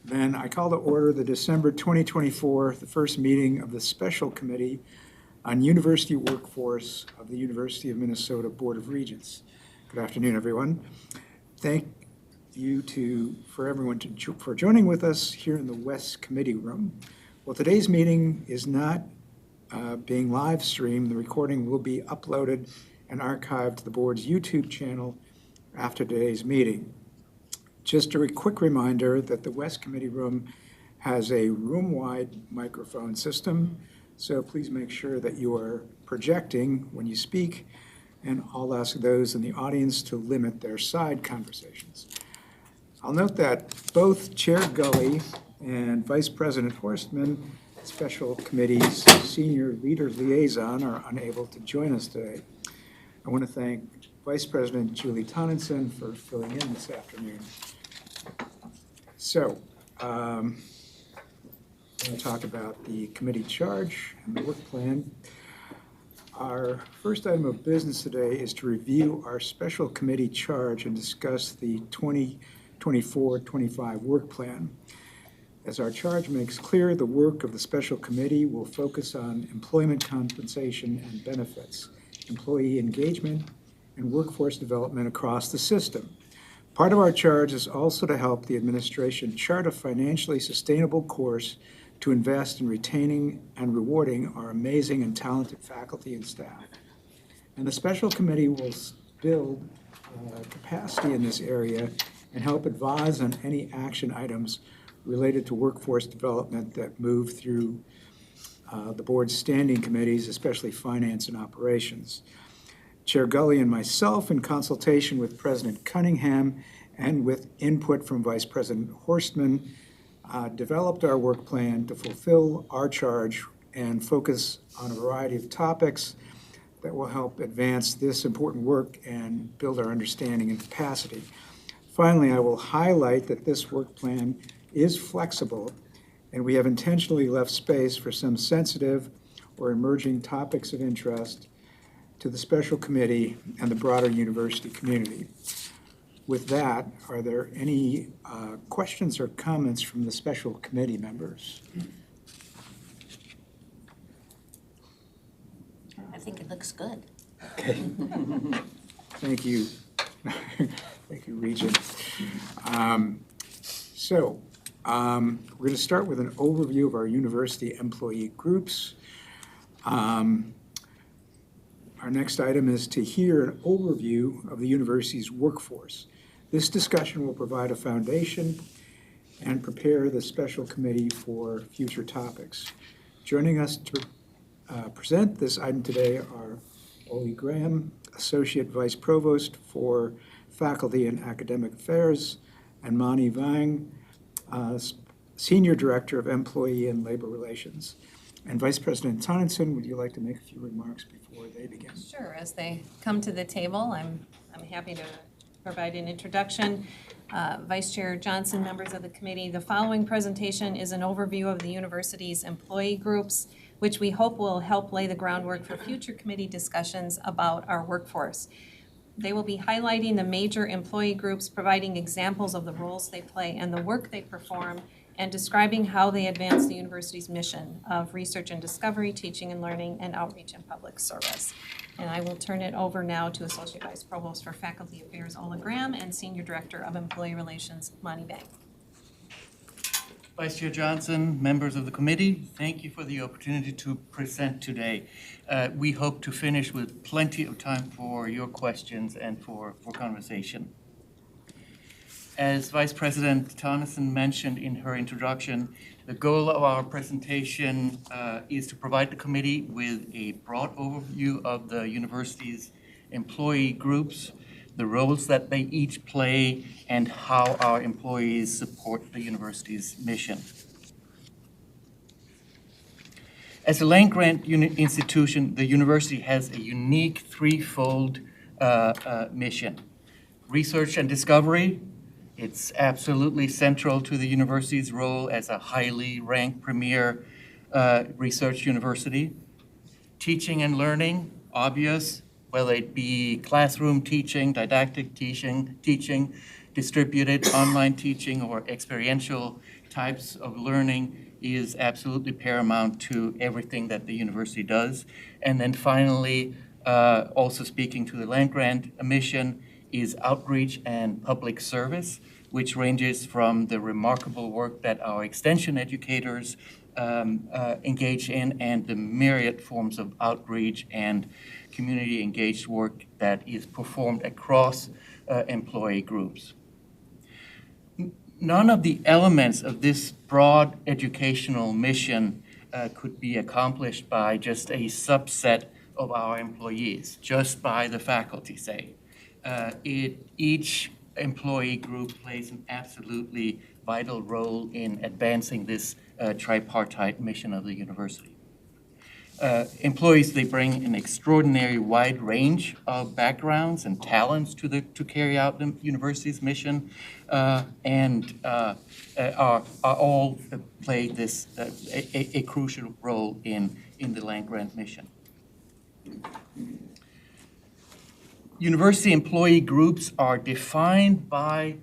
Then I call to order the December 2024, the first meeting of the Special Committee on University Workforce of the University of Minnesota Board of Regents. Good afternoon, everyone. Thank you for everyone for joining with us here in the West Committee Room. Well, today's meeting is not being live streamed. The recording will be uploaded and archived to the board's YouTube channel after today's meeting. Just a quick reminder that the West Committee Room has a room-wide microphone system, so please make sure that you are projecting when you speak, and I'll ask those in the audience to limit their side conversations. I'll note that both Chair Gully and Vice President Horstman, Special Committee's Senior Leader Liaison, are unable to join us today. I want to thank Vice President Julie Tonneson for filling in this afternoon. So, I'm going to talk about the committee charge and the work plan. Our first item of business today is to review our special committee charge and discuss the 2024-25 work plan. As our charge makes clear, the work of the special committee will focus on employment compensation and benefits, employee engagement, and workforce development across the system. Part of our charge is also to help the administration chart a financially sustainable course to invest in retaining and rewarding our amazing and talented faculty and staff. And the special committee will build capacity in this area and help advise on any action items related to workforce development that move through the board's standing committees, especially finance and operations. Chair Gully and myself, in consultation with President Cunningham and with input from Vice President Horstman, developed our work plan to fulfill our charge and focus on a variety of topics that will help advance this important work and build our understanding and capacity. Finally, I will highlight that this work plan is flexible, and we have intentionally left space for some sensitive or emerging topics of interest to the special committee and the broader university community. With that, are there any questions or comments from the special committee members? I think it looks good. Okay. Thank you. Thank you, Regent. We're going to start with an overview of our university employee groups. Our next item is to hear an overview of the university's workforce. This discussion will provide a foundation and prepare the special committee for future topics. Joining us to present this item today are Oli Graham, Associate Vice Provost for Faculty and Academic Affairs, and Mani Vang, Senior Director of Employee and Labor Relations. And Vice President Tonneson, would you like to make a few remarks before they begin? Sure. As they come to the table, I'm happy to provide an introduction. Vice Chair Johnson, members of the committee, the following presentation is an overview of the university's employee groups, which we hope will help lay the groundwork for future committee discussions about our workforce. They will be highlighting the major employee groups, providing examples of the roles they play and the work they perform, and describing how they advance the university's mission of research and discovery, teaching and learning, and outreach and public service. And I will turn it over now to Associate Vice Provost for Faculty Affairs, Ola Graham, and Senior Director of Employee Relations, Mani Vang. Vice Chair Johnson, members of the committee, thank you for the opportunity to present today. We hope to finish with plenty of time for your questions and for conversation. As Vice President Tonneson mentioned in her introduction, the goal of our presentation is to provide the committee with a broad overview of the university's employee groups, the roles that they each play, and how our employees support the university's mission. As a land-grant institution, the university has a unique threefold mission. Research and discovery. It's absolutely central to the university's role as a highly ranked premier research university. Teaching and learning, obvious, whether it be classroom teaching, didactic teaching, distributed online teaching or experiential types of learning is absolutely paramount to everything that the university does. And then finally, also speaking to the land-grant mission, is outreach and public service, which ranges from the remarkable work that our extension educators engage in and the myriad forms of outreach and community-engaged work that is performed across employee groups. None of the elements of this broad educational mission could be accomplished by just a subset of our employees, just by the faculty, say. Each employee group plays an absolutely vital role in advancing this tripartite mission of the university. Employees, they bring an extraordinary wide range of backgrounds and talents to carry out the university's mission, and are all play this a crucial role in the land-grant mission. University employee groups are defined by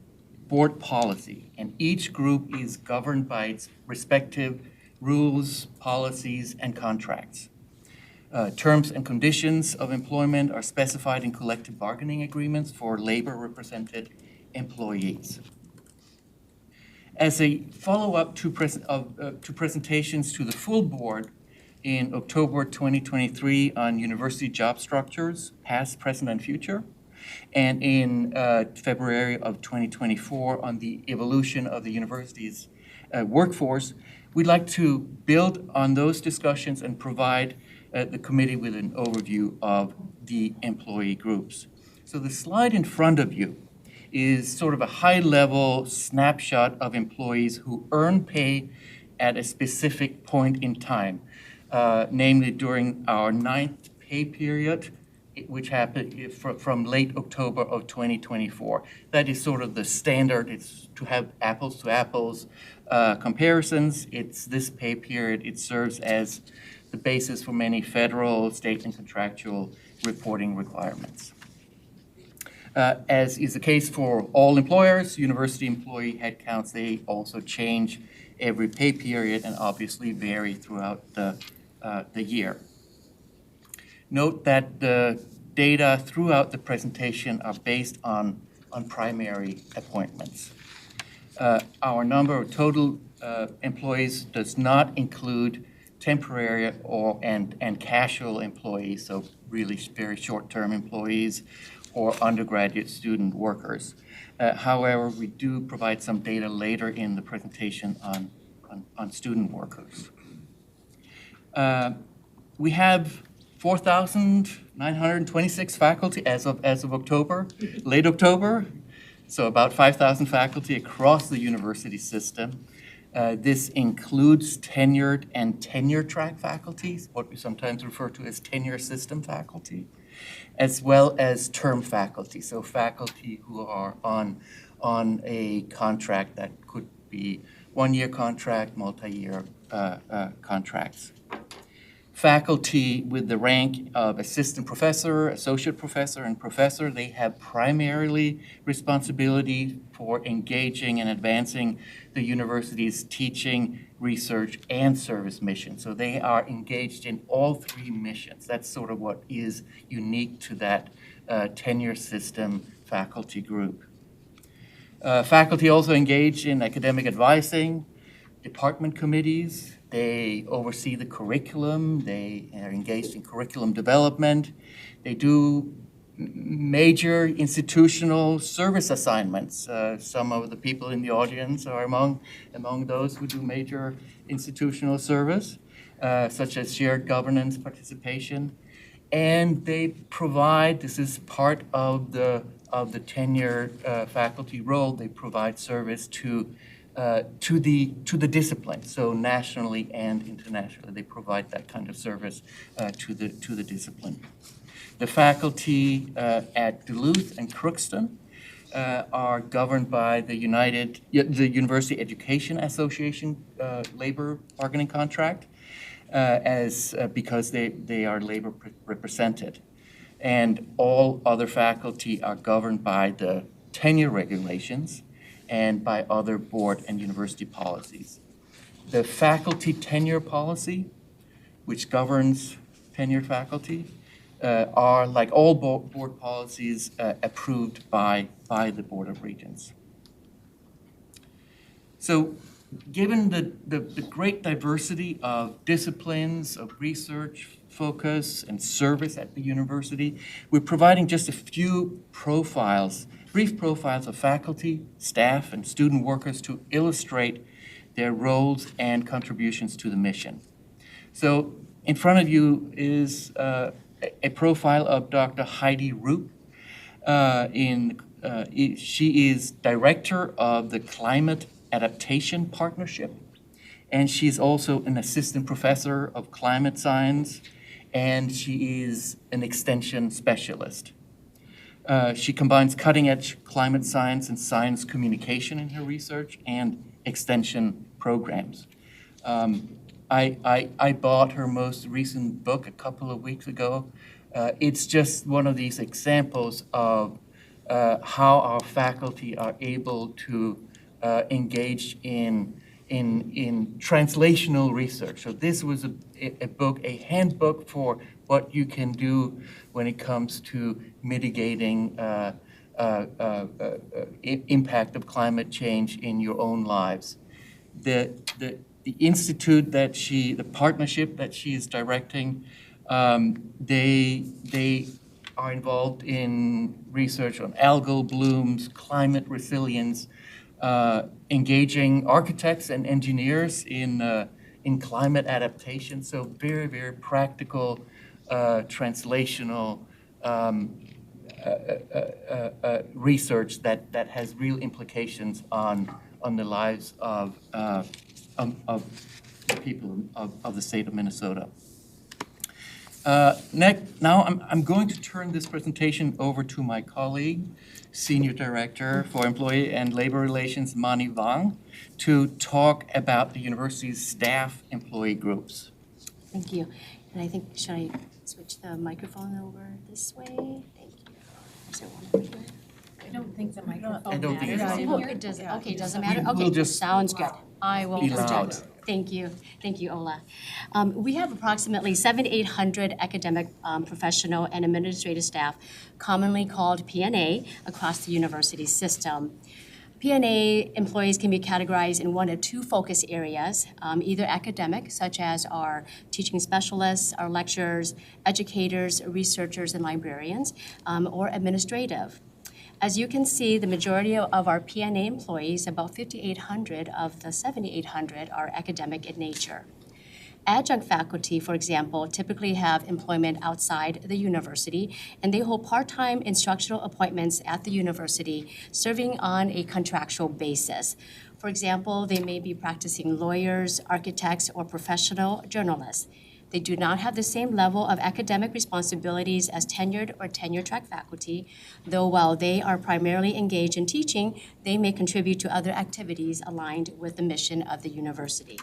board policy, and each group is governed by its respective rules, policies, and contracts. Terms and conditions of employment are specified in collective bargaining agreements for labor-represented employees. As a follow-up to presentations to the full board in October 2023 on university job structures, past, present, and future, and in February of 2024 on the evolution of the university's workforce, we'd like to build on those discussions and provide the committee with an overview of the employee groups. So the slide in front of you is sort of a high-level snapshot of employees who earn pay at a specific point in time, namely during our 9th pay period, which happened from late October of 2024. That is sort of the standard. It's to have apples-to-apples comparisons. It's this pay period. It serves as the basis for many federal, state, and contractual reporting requirements. As is the case for all employers, university employee headcounts, they also change every pay period and obviously vary throughout the year. Note that the data throughout the presentation are based on primary appointments. Our number of total employees does not include temporary and casual employees, so really very short-term employees or undergraduate student workers. However, we do provide some data later in the presentation on student workers. We have 4,926 faculty as of October, late October, so about 5,000 faculty across the university system. This includes tenured and tenure-track faculty, what we sometimes refer to as tenure system faculty, as well as term faculty, so faculty who are on a contract that could be one-year contract, multi-year contracts. Faculty with the rank of assistant professor, associate professor, and professor, they have primarily responsibility for engaging and advancing the university's teaching, research, and service mission. So they are engaged in all three missions. That's sort of what is unique to that tenure system faculty group. Faculty also engage in academic advising, department committees. They oversee the curriculum. They are engaged in curriculum development. They do major institutional service assignments. Some of the people in the audience are among those who do major institutional service, such as shared governance participation. And they provide, this is part of the tenure faculty role, they provide service to the discipline. So nationally and internationally, they provide that kind of service to the discipline. The faculty at Duluth and Crookston are governed by the University Education Association labor bargaining contract, because they are labor represented. And all other faculty are governed by the tenure regulations and by other board and university policies. The faculty tenure policy, which governs tenured faculty, are, like all board policies, approved by the Board of Regents. So given the great diversity of disciplines, of research, focus, and service at the university, we're providing just a few profiles, brief profiles of faculty, staff, and student workers to illustrate their roles and contributions to the mission. So in front of you is a profile of Dr. Heidi Roop. She is director of the Climate Adaptation Partnership, and she's also an assistant professor of climate science, and she is an extension specialist. She combines cutting-edge climate science and science communication in her research and extension programs. I bought her most recent book a couple of weeks ago. It's just one of these examples of how our faculty are able to engage in translational research. So this was a book, a handbook for what you can do when it comes to mitigating impact of climate change in your own lives. The institute that the partnership that she is directing, they are involved in research on algal blooms, climate resilience, engaging architects and engineers in climate adaptation. So very, very practical, translational research that has real implications on the lives of the people of the state of Minnesota. Now I'm going to turn this presentation over to my colleague, Senior Director for Employee and Labor Relations, Mani Wang, to talk about the university's staff employee groups. Thank you. And I think, should I switch the microphone over this way? Thank you. Is there one over here? I don't think the microphone I don't think matters. it's- Oh, it does, okay, doesn't matter? We'll Okay, just sounds good. I will be loud. project. Thank you, Ola. We have approximately 700-800 academic, professional, and administrative staff, commonly called PNA, across the university system. PNA employees can be categorized in one of two focus areas, either academic, such as our teaching specialists, our lecturers, educators, researchers, and librarians, or administrative. As you can see, the majority of our PNA employees, about 5,800 of the 7,800, are academic in nature. Adjunct faculty, for example, typically have employment outside the university, and they hold part-time instructional appointments at the university, serving on a contractual basis. For example, they may be practicing lawyers, architects, or professional journalists. They do not have the same level of academic responsibilities as tenured or tenure-track faculty, though while they are primarily engaged in teaching, they may contribute to other activities aligned with the mission of the university.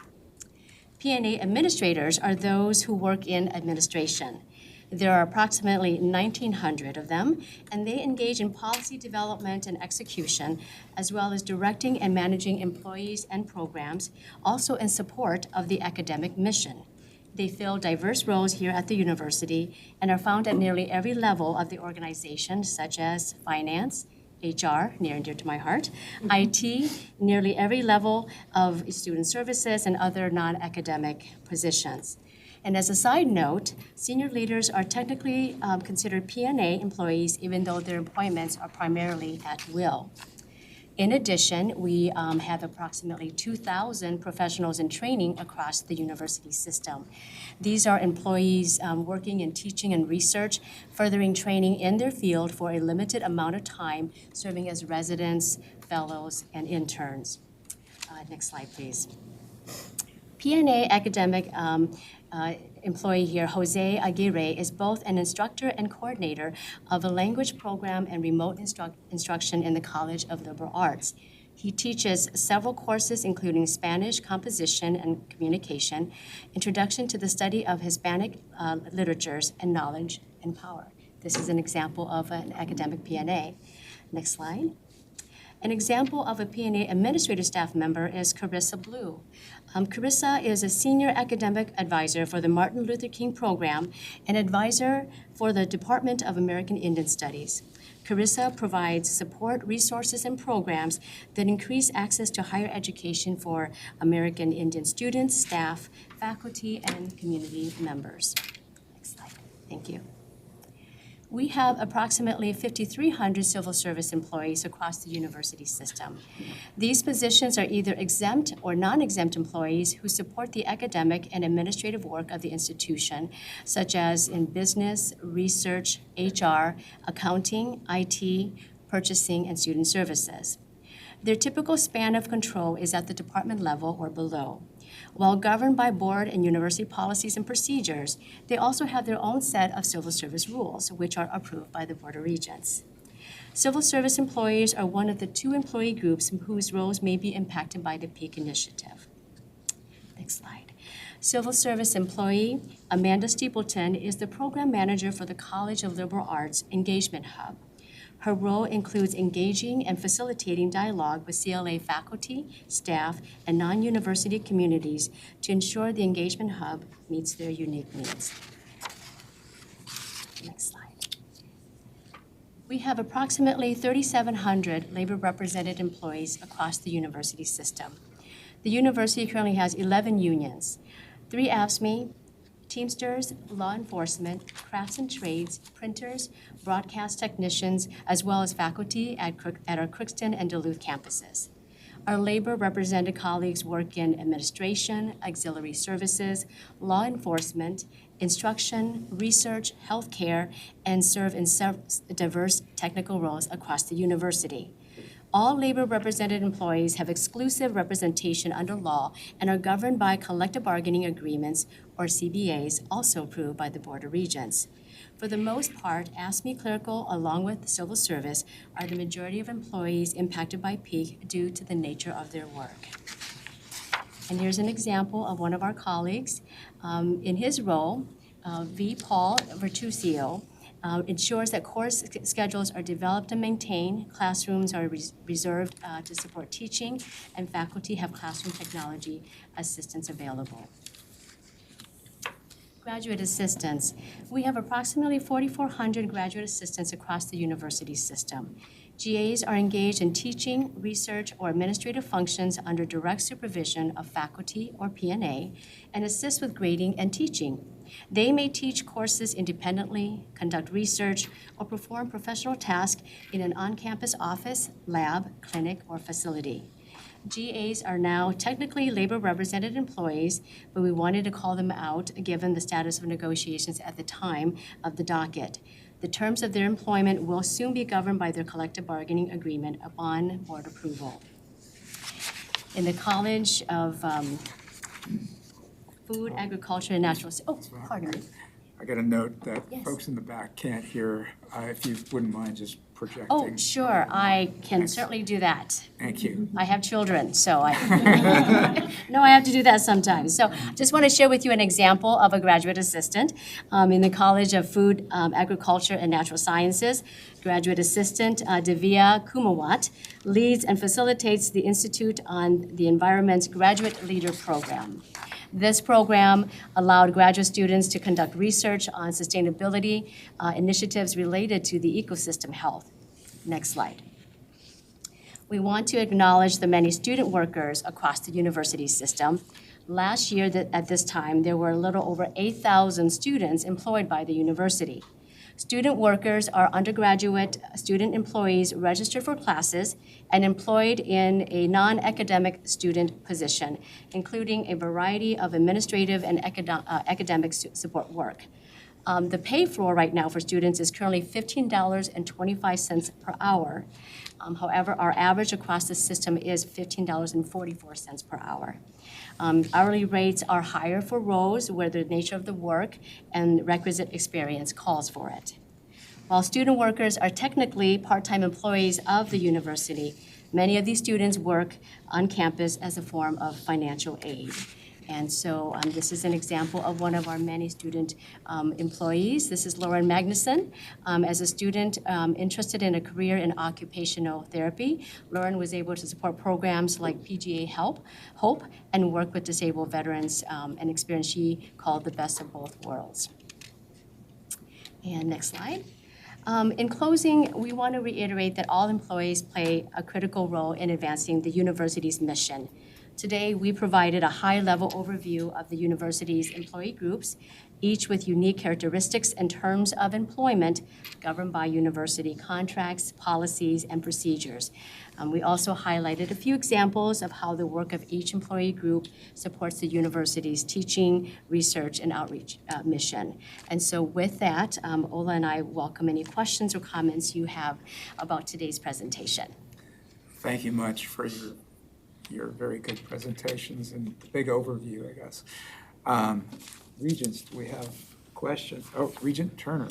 PNA administrators are those who work in administration. There are approximately 1,900 of them, and they engage in policy development and execution, as well as directing and managing employees and programs, also in support of the academic mission. They fill diverse roles here at the university and are found at nearly every level of the organization, such as finance, HR, near and dear to my heart, IT, nearly every level of student services, and other non-academic positions. And as a side note, senior leaders are technically considered PNA employees, even though their appointments are primarily at will. In addition, we have approximately 2,000 professionals in training across the university system. These are employees working in teaching and research, furthering training in their field for a limited amount of time, serving as residents, fellows, and interns. Next slide, please. PNA academic employee here, Jose Aguirre, is both an instructor and coordinator of a language program and remote instruction in the College of Liberal Arts. He teaches several courses, including Spanish composition and communication, Introduction to the Study of Hispanic Literatures, and Knowledge and Power. This is an example of an academic PNA. Next slide. An example of a PNA administrative staff member is Carissa Blue. Carissa is a senior academic advisor for the Martin Luther King Program and advisor for the Department of American Indian Studies. Carissa provides support, resources, and programs that increase access to higher education for American Indian students, staff, faculty, and community members. Next slide. Thank you. We have approximately 5,300 civil service employees across the university system. These positions are either exempt or non-exempt employees who support the academic and administrative work of the institution, such as in business, research, HR, accounting, IT, purchasing, and student services. Their typical span of control is at the department level or below. While governed by board and university policies and procedures, they also have their own set of civil service rules, which are approved by the Board of Regents. Civil service employees are one of the 2 employee groups whose roles may be impacted by the PEAK initiative. Next slide. Civil service employee Amanda Steepleton is the program manager for the College of Liberal Arts Engagement Hub. Her role includes engaging and facilitating dialogue with CLA faculty, staff, and non-university communities to ensure the Engagement Hub meets their unique needs. Next slide. We have approximately 3,700 labor represented employees across the university system. The university currently has 11 unions, 3 AFSCME, Teamsters, law enforcement, crafts and trades, printers, broadcast technicians, as well as faculty at our Crookston and Duluth campuses. Our labor represented colleagues work in administration, auxiliary services, law enforcement, instruction, research, healthcare, and serve in diverse technical roles across the university. All labor represented employees have exclusive representation under law and are governed by collective bargaining agreements, or CBAs, also approved by the Board of Regents. For the most part, AFSCME clerical, along with the civil service, are the majority of employees impacted by PEAK due to the nature of their work. And here's an example of one of our colleagues. In his role, V. Paul Vertusio ensures that course schedules are developed and maintained, classrooms are reserved to support teaching, and faculty have classroom technology assistance available. Graduate assistants. We have approximately 4,400 graduate assistants across the university system. GAs are engaged in teaching, research, or administrative functions under direct supervision of faculty or PNA and assist with grading and teaching. They may teach courses independently, conduct research, or perform professional tasks in an on-campus office, lab, clinic, or facility. GAs are now technically labor represented employees, but we wanted to call them out given the status of negotiations at the time of the docket. The terms of their employment will soon be governed by their collective bargaining agreement upon board approval. In the College of Food, Agriculture, and Natural, pardon me. I got a note that Yes. folks in the back can't hear. If you wouldn't mind just projecting. Oh, sure, I can certainly do that. Thank you. I have children, so I have to do that sometimes. So just want to share with you an example of a graduate assistant in the College of Food, Agriculture, and Natural Sciences. Graduate assistant Divya Kumawat leads and facilitates the Institute on the Environment's Graduate Leader Program. This program allowed graduate students to conduct research on sustainability initiatives related to the ecosystem health. Next slide. We want to acknowledge the many student workers across the university system. Last year at this time, there were a little over 8,000 students employed by the university. Student workers are undergraduate student employees registered for classes and employed in a non-academic student position, including a variety of administrative and academic support work. The pay floor right now for students is currently $15.25 per hour. However, our average across the system is $15.44 per hour. Hourly rates are higher for roles where the nature of the work and requisite experience calls for it. While student workers are technically part-time employees of the university, many of these students work on campus as a form of financial aid. And so this is an example of one of our many student employees. This is Lauren Magnuson. As a student interested in a career in occupational therapy, Lauren was able to support programs like PGA Hope, and work with disabled veterans, an experience she called the best of both worlds. And next slide. In closing, we want to reiterate that all employees play a critical role in advancing the university's mission. Today, we provided a high-level overview of the university's employee groups, each with unique characteristics and terms of employment governed by university contracts, policies, and procedures. We also highlighted a few examples of how the work of each employee group supports the university's teaching, research, and outreach mission. And so with that, Ola and I welcome any questions or comments you have about today's presentation. Thank you much for your very good presentations and the big overview, I guess. Regents, do we have questions? Oh, Regent Turner.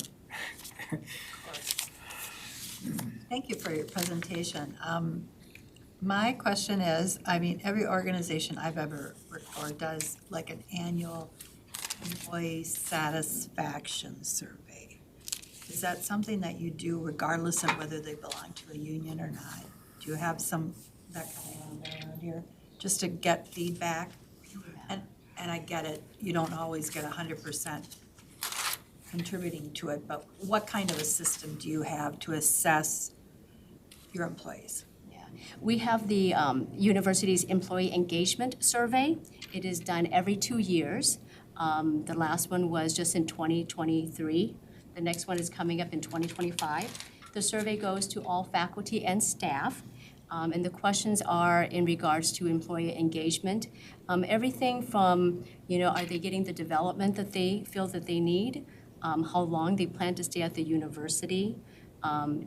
Thank you for your presentation. My question is, I mean, every organization I've ever worked for does like an annual employee satisfaction survey. Is that something that you do regardless of whether they belong to a union or not? Do you have that kind of around here, just to get feedback? And I get it, you don't always get 100% contributing to it, but what kind of a system do you have to assess your employees? Yeah. We have the university's employee engagement survey. It is done every 2 years. The last one was just in 2023. The next one is coming up in 2025. The survey goes to all faculty and staff. And the questions are in regards to employee engagement. Everything from, are they getting the development that they feel that they need? How long they plan to stay at the university?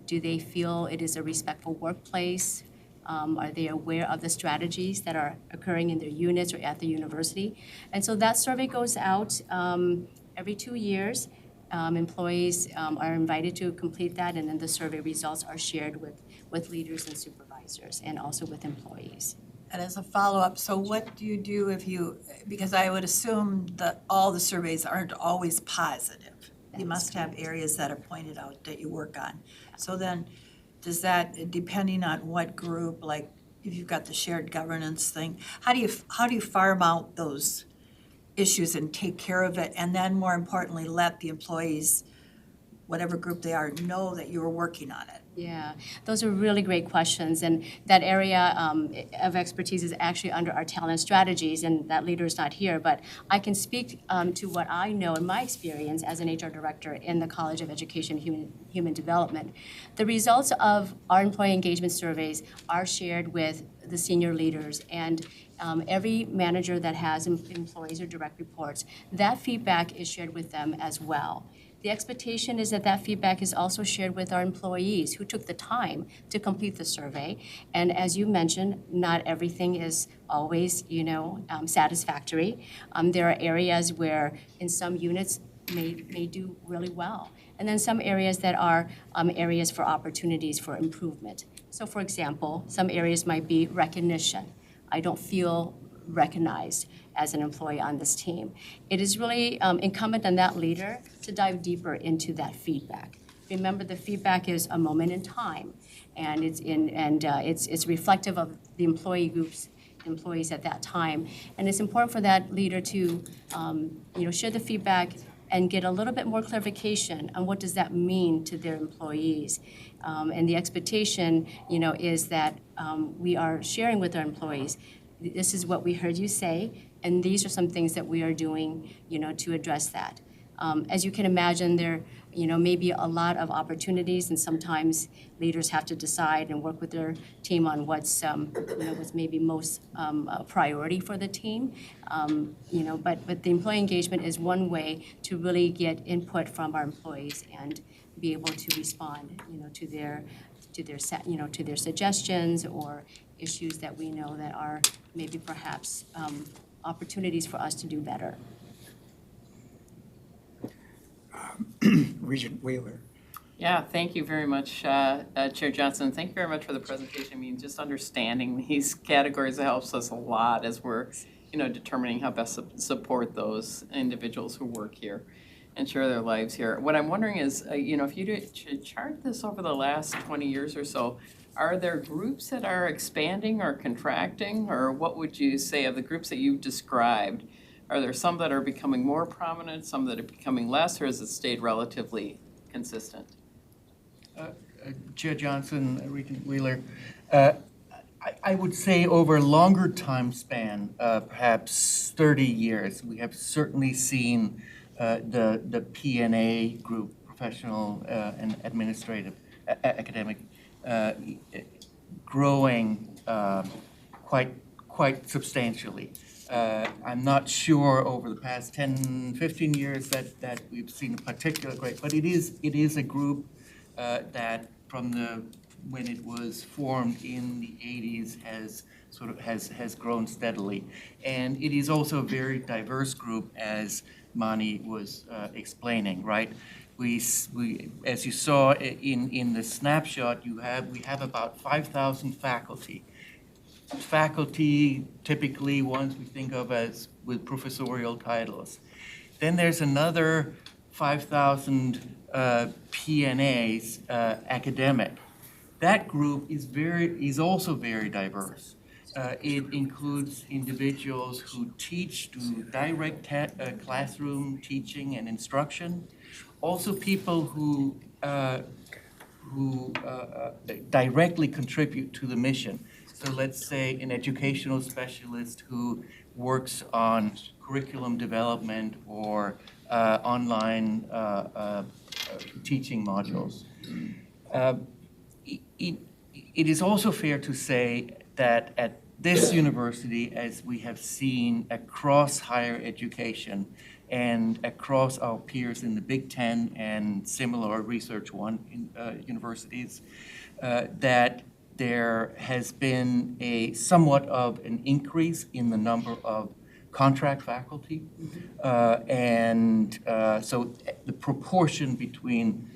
Do they feel it is a respectful workplace? Are they aware of the strategies that are occurring in their units or at the university? And so that survey goes out every 2 years. Employees are invited to complete that, and then the survey results are shared with leaders and supervisors and also with employees. And as a follow-up, so what do you do because I would assume that all the surveys aren't always positive. You must have areas that are pointed out that you work on. So then, does that, depending on what group, like if you've got the shared governance thing, how do you farm out those issues and take care of it, and then more importantly, let the employees, whatever group they are, know that you are working on it? Yeah, those are really great questions, and that area of expertise is actually under our talent strategies, and that leader is not here, but I can speak to what I know in my experience as an HR director in the College of Education and Human Development. The results of our employee engagement surveys are shared with the senior leaders, and every manager that has employees or direct reports, that feedback is shared with them as well. The expectation is that that feedback is also shared with our employees who took the time to complete the survey. And as you mentioned, not everything is always, satisfactory. There are areas where in some units may do really well. And then some areas that are areas for opportunities for improvement. So for example, some areas might be recognition. I don't feel recognized as an employee on this team. It is really incumbent on that leader to dive deeper into that feedback. Remember, the feedback is a moment in time, and it's reflective of the employees at that time. And it's important for that leader to share the feedback and get a little bit more clarification on what does that mean to their employees. And the expectation, is that we are sharing with our employees, this is what we heard you say, and these are some things that we are doing, to address that. As you can imagine, there, may be a lot of opportunities, and sometimes leaders have to decide and work with their team on what's maybe most priority for the team. But the employee engagement is one way to really get input from our employees and be able to respond, to their suggestions or issues that we know that are maybe perhaps opportunities for us to do better. Regent Wheeler. Yeah, thank you very much, Chair Johnson. Thank you very much for the presentation. I mean, just understanding these categories helps us a lot as we're determining how best to support those individuals who work here and share their lives here. What I'm wondering is, if you should chart this over the last 20 years or so, are there groups that are expanding or contracting, or what would you say of the groups that you've described? Are there some that are becoming more prominent, some that are becoming less, or has it stayed relatively consistent? Chair Johnson, Regent Wheeler, I would say over a longer time span, perhaps 30 years, we have certainly seen the P&A group, professional and administrative, academic, growing quite substantially. I'm not sure over the past 10, 15 years that we've seen a particular great, but it is a group that from when it was formed in the 80s has grown steadily. And it is also a very diverse group, as Mani was explaining, right? We, as you saw in the snapshot, we have about 5,000 faculty. Faculty, typically ones we think of as with professorial titles. Then there's another 5,000 PNAs, academic. That group is also very diverse. It includes individuals who do direct classroom teaching and instruction. Also people who directly contribute to the mission. So let's say an educational specialist who works on curriculum development or online teaching modules. It is also fair to say that at this university, as we have seen across higher education and across our peers in the Big Ten and similar Research One universities, that there has been a somewhat of an increase in the number of contract faculty. So the proportion between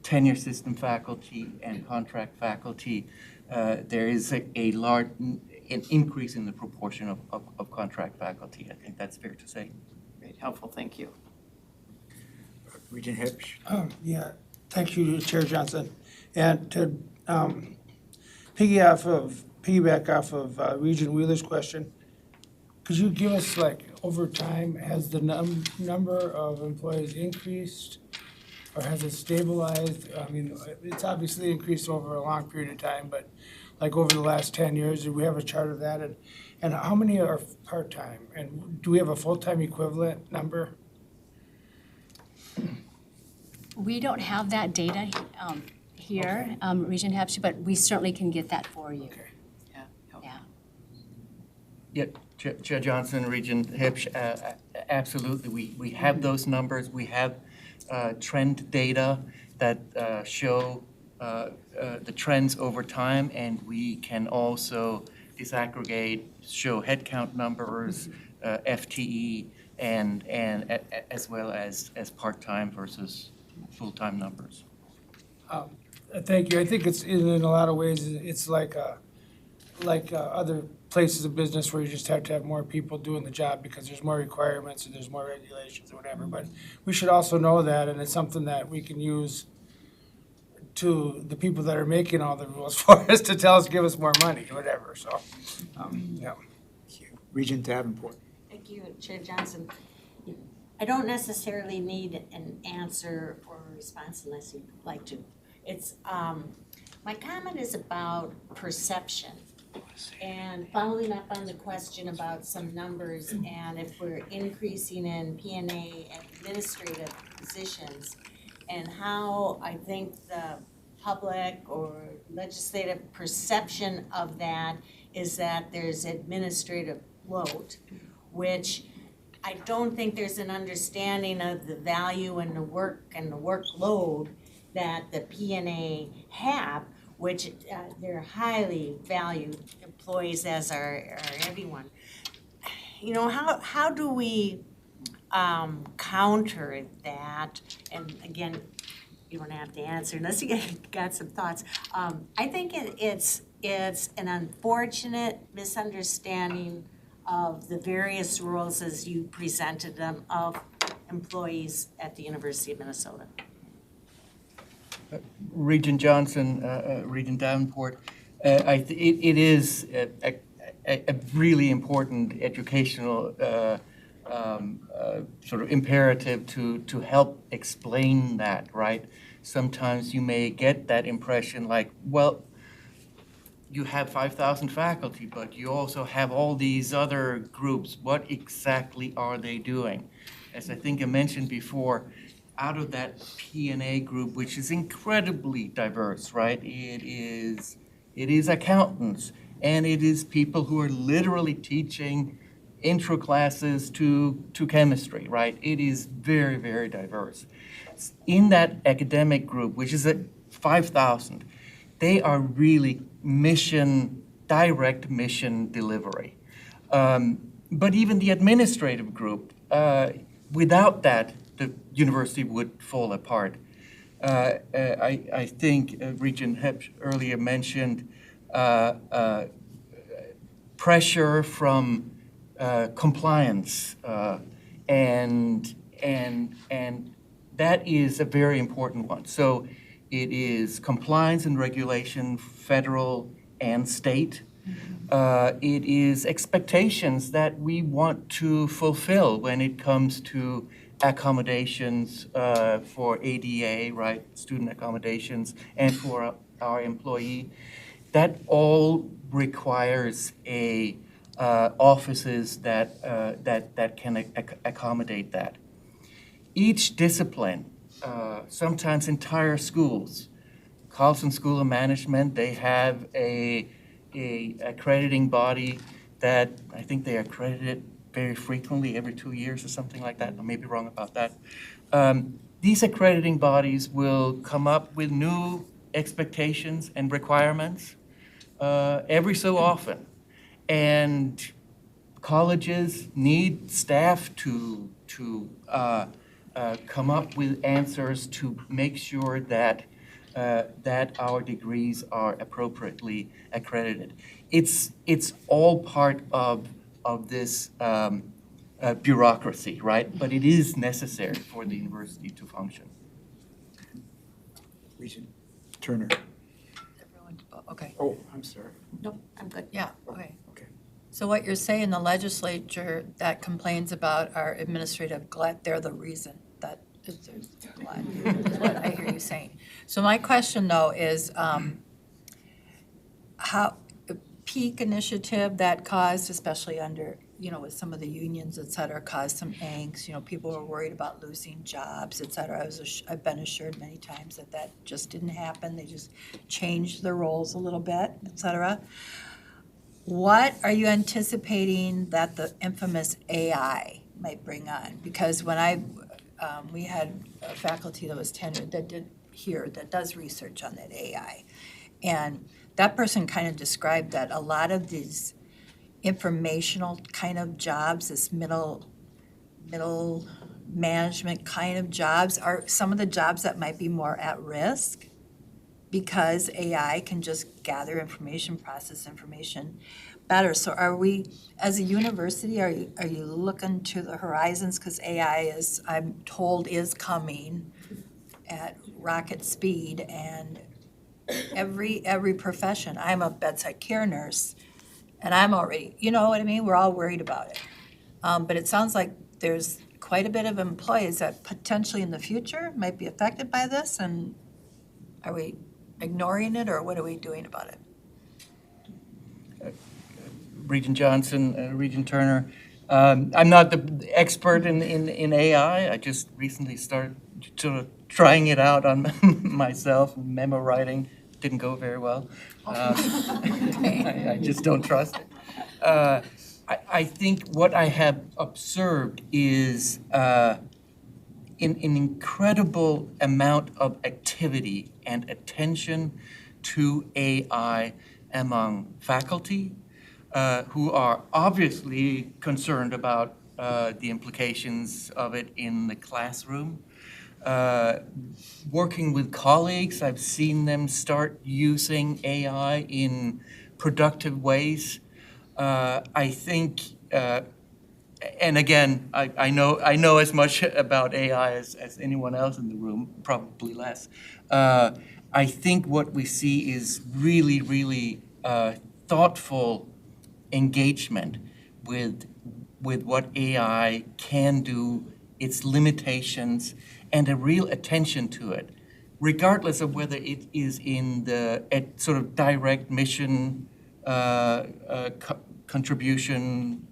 tenure system faculty and contract faculty, there is an increase in the proportion of contract faculty. I think that's fair to say. Great, helpful, thank you. Regent Hipsch. Yeah, thank you, Chair Johnson. And to piggyback off of Regent Wheeler's question, could you give us, like, over time, has the number of employees increased or has it stabilized? I mean, it's obviously increased over a long period of time, but like over the last 10 years, do we have a chart of that? And how many are part-time? And do we have a full-time equivalent number? We don't have that data here, Regent Hepsi, but we certainly can get that for you. Okay. Yeah, helpful. Yeah. Yeah, Chair Johnson, Regent Hipsch, absolutely. We have those numbers. We have trend data that show the trends over time, and we can also disaggregate, show headcount numbers, FTE, and as well as part-time versus full-time numbers. Thank you. I think it's in a lot of ways, it's like other places of business where you just have to have more people doing the job because there's more requirements and there's more regulations or whatever. But we should also know that, and it's something that we can use to the people that are making all the rules for us to tell us, give us more money or whatever. So, yeah. Regent Davenport. Thank you, Chair Johnson. I don't necessarily need an answer or a response unless you'd like to. It's, my comment is about perception. And following up on the question about some numbers and if we're increasing in P&A administrative positions and how I think the public or legislative perception of that is that there's administrative bloat, which I don't think there's an understanding of the value and the work and the workload that the P&A have, which they're highly valued employees, as are everyone. You know, how do we counter that? And again, you don't have to answer unless you got some thoughts. I think it's an unfortunate misunderstanding of the various roles as you presented them of employees at the University of Minnesota? Regent Johnson, Regent Davenport, it is a really important educational sort of imperative to help explain that, right? Sometimes you may get that impression like, well, you have 5,000 faculty, but you also have all these other groups. What exactly are they doing? As I think I mentioned before, out of that P&A group, which is incredibly diverse, right? It is accountants, and it is people who are literally teaching intro classes to chemistry, right? It is very, very diverse. In that academic group, which is at 5,000, they are really direct mission delivery. But even the administrative group, without that, the university would fall apart. I think Regent Hepsch earlier mentioned pressure from compliance, and that is a very important one. So it is compliance and regulation, federal and state. It is expectations that we want to fulfill when it comes to accommodations for ADA, right, student accommodations, and for our employee. That all requires offices that can accommodate that. Each discipline, sometimes entire schools, Carlson School of Management, they have a accrediting body that I think they accredit it very frequently, every 2 years or something like that. I may be wrong about that. These accrediting bodies will come up with new expectations and requirements every so often. And colleges need staff to come up with answers to make sure that our degrees are appropriately accredited. It's all part of this bureaucracy, right? But it is necessary for the university to function. Regent Turner. Everyone, okay, Oh, I'm sorry. Nope, I'm good. yeah, okay. Okay. So what you're saying, the legislature that complains about our administrative glut, they're the reason that there's a glut, is what I hear you saying. So my question, though, is how, peak initiative that caused, especially under, with some of the unions, et cetera, caused some angst. People were worried about losing jobs, et cetera. I've been assured many times that just didn't happen. They just changed their roles a little bit, et cetera. What are you anticipating that the infamous AI might bring on? Because when we had a faculty that was tenured that does research on that AI. And that person kind of described that a lot of these informational kind of jobs, this middle management kind of jobs, are some of the jobs that might be more at risk because AI can just gather information, process information better. So are we, as a university, are you looking to the horizons? Because AI is, I'm told, is coming at rocket speed, and every profession. I'm a bedside care nurse, and I'm already, you know what I mean? We're all worried about it. But it sounds like there's quite a bit of employees that potentially in the future might be affected by this, and are we ignoring it, or what are we doing about it? Regent Johnson, Regent Turner. I'm not the expert in AI. I just recently started sort of trying it out on myself. Memo writing didn't go very well. I just don't trust it. I think what I have observed is an incredible amount of activity and attention to AI among faculty, who are obviously concerned about the implications of it in the classroom. Working with colleagues, I've seen them start using AI in productive ways. I think and again, I know as much about AI as anyone else in the room, probably less. I think what we see is really, really thoughtful engagement with what AI can do, its limitations, and a real attention to it, regardless of whether it is in the sort of direct mission contribution,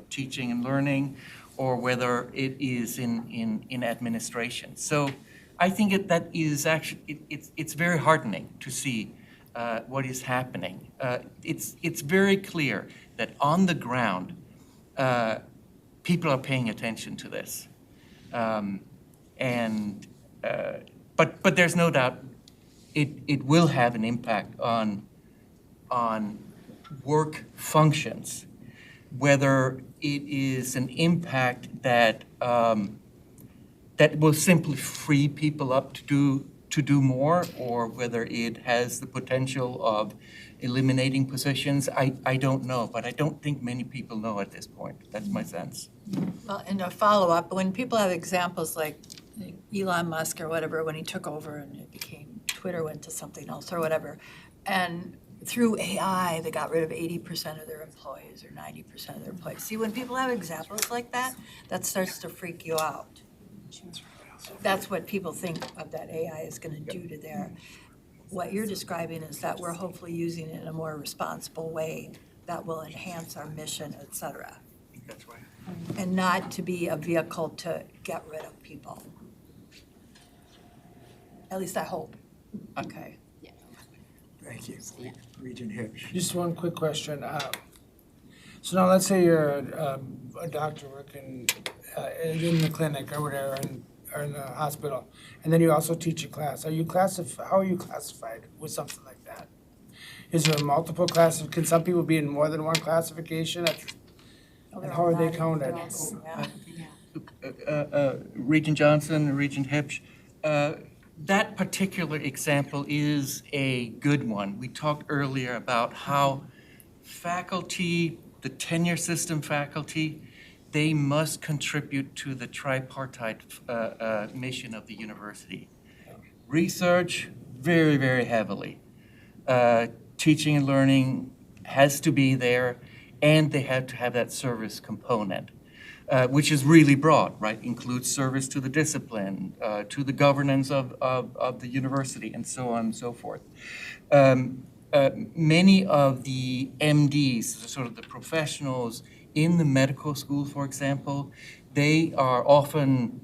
teaching and learning, or whether it is in administration. So I think that is actually, it's very heartening to see what is happening. It's very clear that on the ground, people are paying attention to this. But there's no doubt it will have an impact on work functions, whether it is an impact that that will simply free people up to do more, or whether it has the potential of eliminating positions. I don't know, but I don't think many people know at this point. That's my sense. Well, and a follow-up, when people have examples like Elon Musk or whatever, when he took over and it became, Twitter went to something else or whatever, and through AI, they got rid of 80% of their employees or 90% of their employees. See, when people have examples like that, that starts to freak you out. That's what people think of that AI is going to do to their, what you're describing is that we're hopefully using it in a more responsible way that will enhance our mission, et cetera. That's right. And not to be a vehicle to get rid of people. At least I hope. Okay. Thank you. Regent Hitch. Just one quick question. So now let's say you're a doctor working in the clinic or whatever, or in the hospital, and then you also teach a class. How are you classified with something like that? Is there multiple classes? Can some people be in more than one classification? And how are they counted? Regent Johnson, Regent Hipsch, that particular example is a good one. We talked earlier about how faculty, the tenure system faculty, they must contribute to the tripartite mission of the university. Research, very, very heavily. Teaching and learning has to be there, and they have to have that service component, which is really broad, right? Includes service to the discipline, to the governance of the university, and so on and so forth. Many of the MDs, sort of the professionals in the medical school, for example, they are often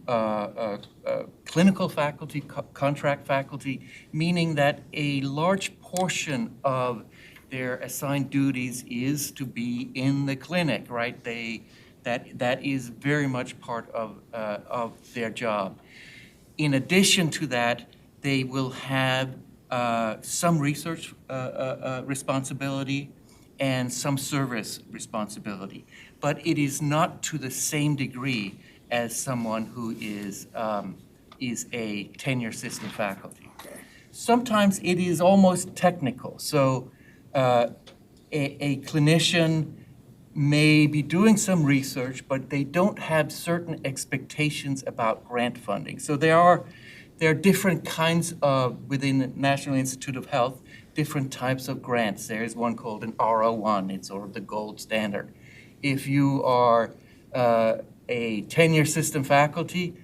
clinical faculty, contract faculty, meaning that a large portion of their assigned duties is to be in the clinic, right? That is very much part of their job. In addition to that, they will have some research responsibility and some service responsibility, but it is not to the same degree as someone who is a tenure system faculty. Sometimes it is almost technical. So a clinician may be doing some research, but they don't have certain expectations about grant funding. So there are different kinds of, within the National Institute of Health, different types of grants. There's one called an R01. It's sort of the gold standard. If you are a tenure system faculty,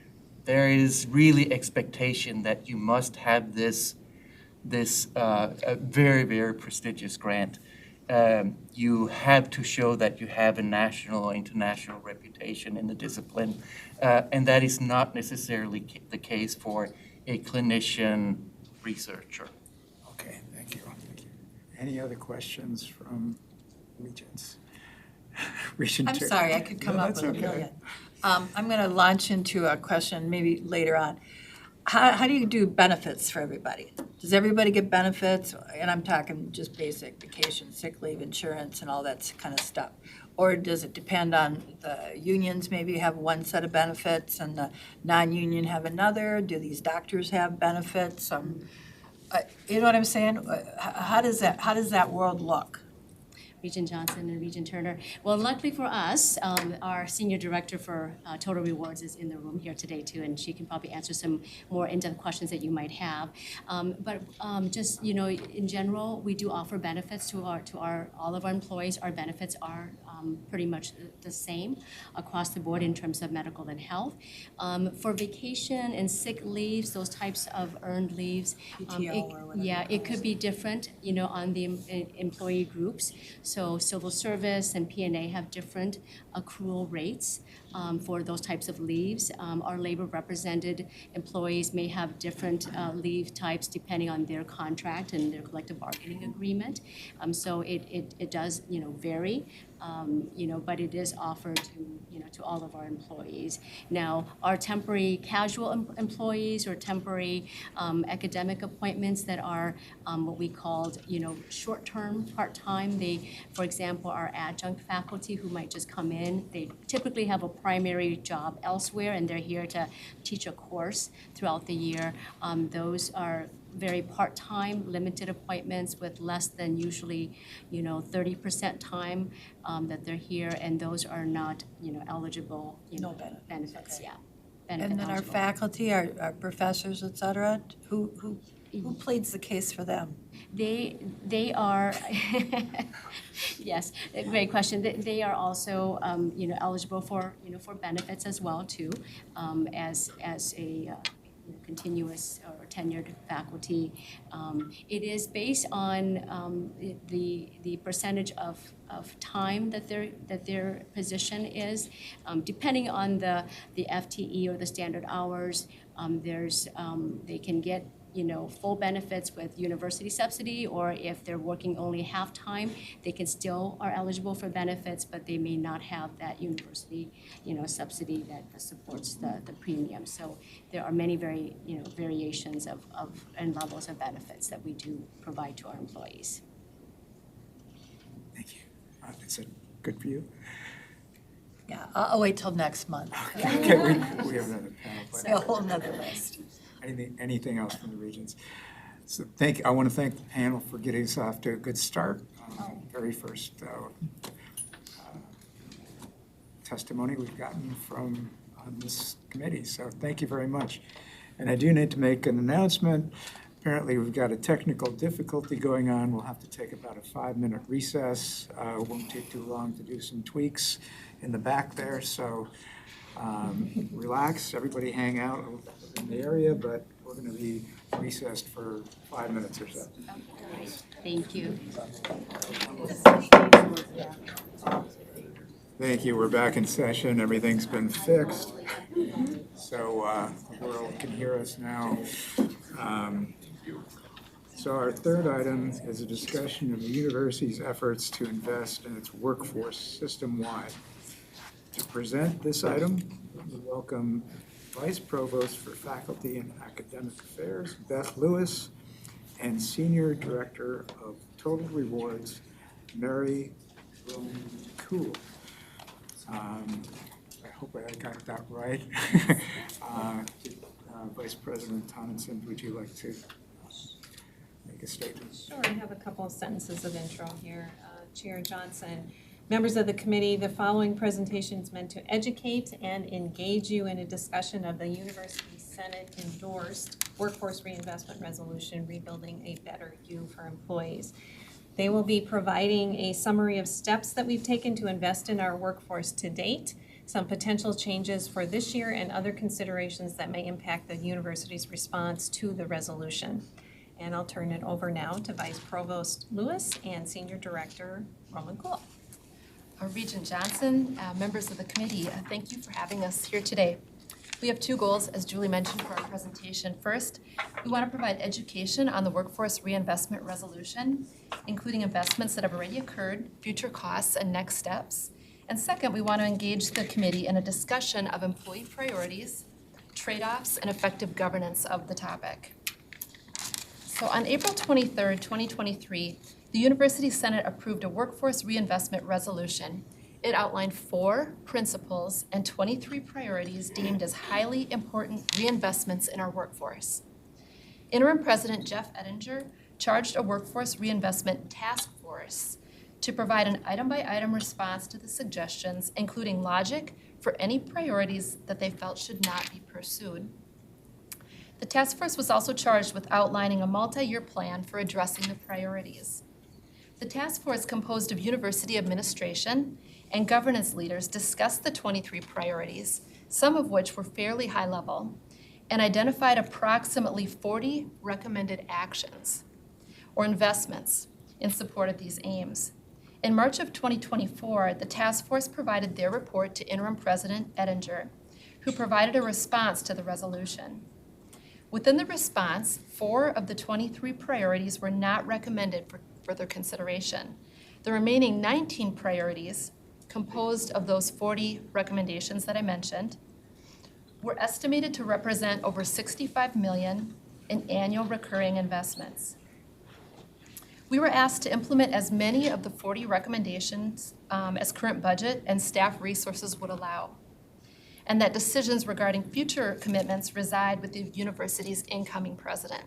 there is really expectation that you must have this very, very prestigious grant. You have to show that you have a national or international reputation in the discipline, and that is not necessarily the case for a clinician researcher. Okay, thank you. Any other questions from regents? Regent I'm Chair. sorry, I could come No, up that's with a okay. million. I'm going to launch into a question maybe later on. How do you do benefits for everybody? Does everybody get benefits? And I'm talking just basic vacation, sick leave, insurance, and all that kind of stuff. Or does it depend on the unions maybe have one set of benefits and the non-union have another? Do these doctors have benefits? You know what I'm saying? How does that world look? Regent Johnson and Regent Turner. Well, luckily for us, our Senior Director for Total Rewards is in the room here today too, and she can probably answer some more in-depth questions that you might have. But just, you know, in general, we do offer benefits to all of our employees. Our benefits are pretty much the same across the board in terms of medical and health. For vacation and sick leaves, those types of earned leaves, PTO or whatever. yeah, it could be different, you know, on the employee groups. So civil service and P&A have different accrual rates for those types of leaves. Our labor represented employees may have different leave types depending on their contract and their collective bargaining agreement. So it does, you know, vary. You know, but it is offered to, you know, to all of our employees. Now, our temporary casual employees or temporary academic appointments that are what we called, you know, short-term, part-time. They, for example, are adjunct faculty who might just come in. They typically have a primary job elsewhere, and they're here to teach a course throughout the year. Those are very part-time, limited appointments with less than usually, you know, 30% time that they're here, and those are not, you know, eligible, you know, benefits, okay. yeah. Benefit And then our eligible. faculty, our professors, et cetera, who pleads the case for them? They are, yes, great question. They are also, you know, eligible for, you know, for benefits as well too, as a continuous or tenured faculty. It is based on the percentage of time that their position is, depending on the FTE or the standard hours. They can get, you know, full benefits with university subsidy, or if they're working only half-time, they can still are eligible for benefits, but they may not have that university, you know, subsidy that supports the premium. So there are many variations of and levels of benefits that we do provide to our employees. Thank you. Is it good for you? Yeah, I'll wait till next month. Okay, we have another panel. but- A whole nother list. Anything else from the Regents? So I want to thank the panel for getting us off to a good start. Very first testimony we've gotten from on this committee, so thank you very much. And I do need to make an announcement. Apparently, we've got a technical difficulty going on. We'll have to take about a 5-minute recess. It won't take too long to do some tweaks in the back there, so relax, everybody hang out in the area, but we're going to be recessed for 5 minutes or so. Thank you. Thank you, we're back in session, everything's been fixed. So the world can hear us now. So our third item is a discussion of the university's efforts to invest in its workforce system-wide. To present this item, we welcome Vice Provost for Faculty and Academic Affairs, Beth Lewis, and Senior Director of Total Rewards, Mary Cool. I hope I got that right. Vice President Tonneson, would you like to make a statement? Sure, I have a couple of sentences of intro here. Chair Johnson, members of the committee, the following presentation is meant to educate and engage you in a discussion of the University Senate endorsed Workforce Reinvestment Resolution, Rebuilding a Better You for Employees. They will be providing a summary of steps that we've taken to invest in our workforce to date, some potential changes for this year, and other considerations that may impact the university's response to the resolution. And I'll turn it over now to Vice Provost Lewis and Senior Director Roman Cool. Regent Johnson, members of the committee, thank you for having us here today. We have two goals, as Julie mentioned, for our presentation. First, we want to provide education on the Workforce Reinvestment Resolution, including investments that have already occurred, future costs, and next steps. And second, we want to engage the committee in a discussion of employee priorities, trade-offs, and effective governance of the topic. So on April 23rd, 2023, the University Senate approved a Workforce Reinvestment Resolution. It outlined 4 principles and 23 priorities deemed as highly important reinvestments in our workforce. Interim President Jeff Ettinger charged a Workforce Reinvestment Task Force to provide an item-by-item response to the suggestions, including logic for any priorities that they felt should not be pursued. The task force was also charged with outlining a multi-year plan for addressing the priorities. The task force, composed of university administration and governance leaders, discussed the 23 priorities, some of which were fairly high level, and identified approximately 40 recommended actions or investments in support of these aims. In March of 2024, the task force provided their report to Interim President Ettinger, who provided a response to the resolution. Within the response, 4 of the 23 priorities were not recommended for further consideration. The remaining 19 priorities, composed of those 40 recommendations that I mentioned, were estimated to represent over $65 million in annual recurring investments. We were asked to implement as many of the 40 recommendations as current budget and staff resources would allow, and that decisions regarding future commitments reside with the university's incoming president.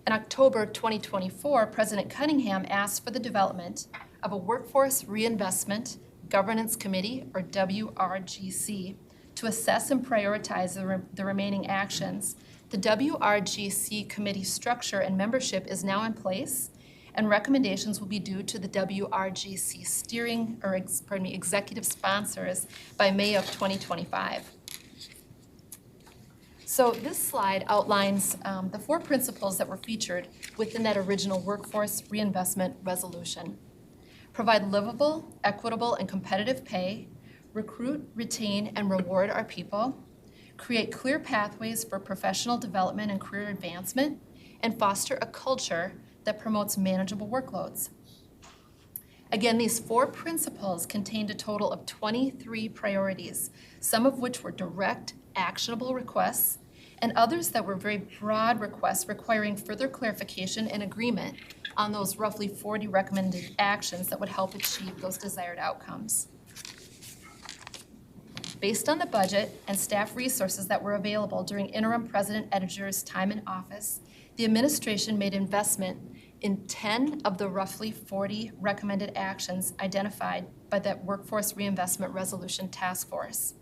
In October 2024, President Cunningham asked for the development of a Workforce Reinvestment Governance Committee, or WRGC, to assess and prioritize the remaining actions. The WRGC committee structure and membership is now in place, and recommendations will be due to the WRGC executive sponsors by May of 2025. So this slide outlines the 4 principles that were featured within that original Workforce Reinvestment Resolution. Provide livable, equitable, and competitive pay, recruit, retain, and reward our people, create clear pathways for professional development and career advancement, and foster a culture that promotes manageable workloads. Again, these 4 principles contained a total of 23 priorities, some of which were direct, actionable requests, and others that were very broad requests requiring further clarification and agreement on those roughly 40 recommended actions that would help achieve those desired outcomes. Based on the budget and staff resources that were available during Interim President Ettinger's time in office, the administration made investment in 10 of the roughly 40 recommended actions identified by that Workforce Reinvestment Resolution Task Force.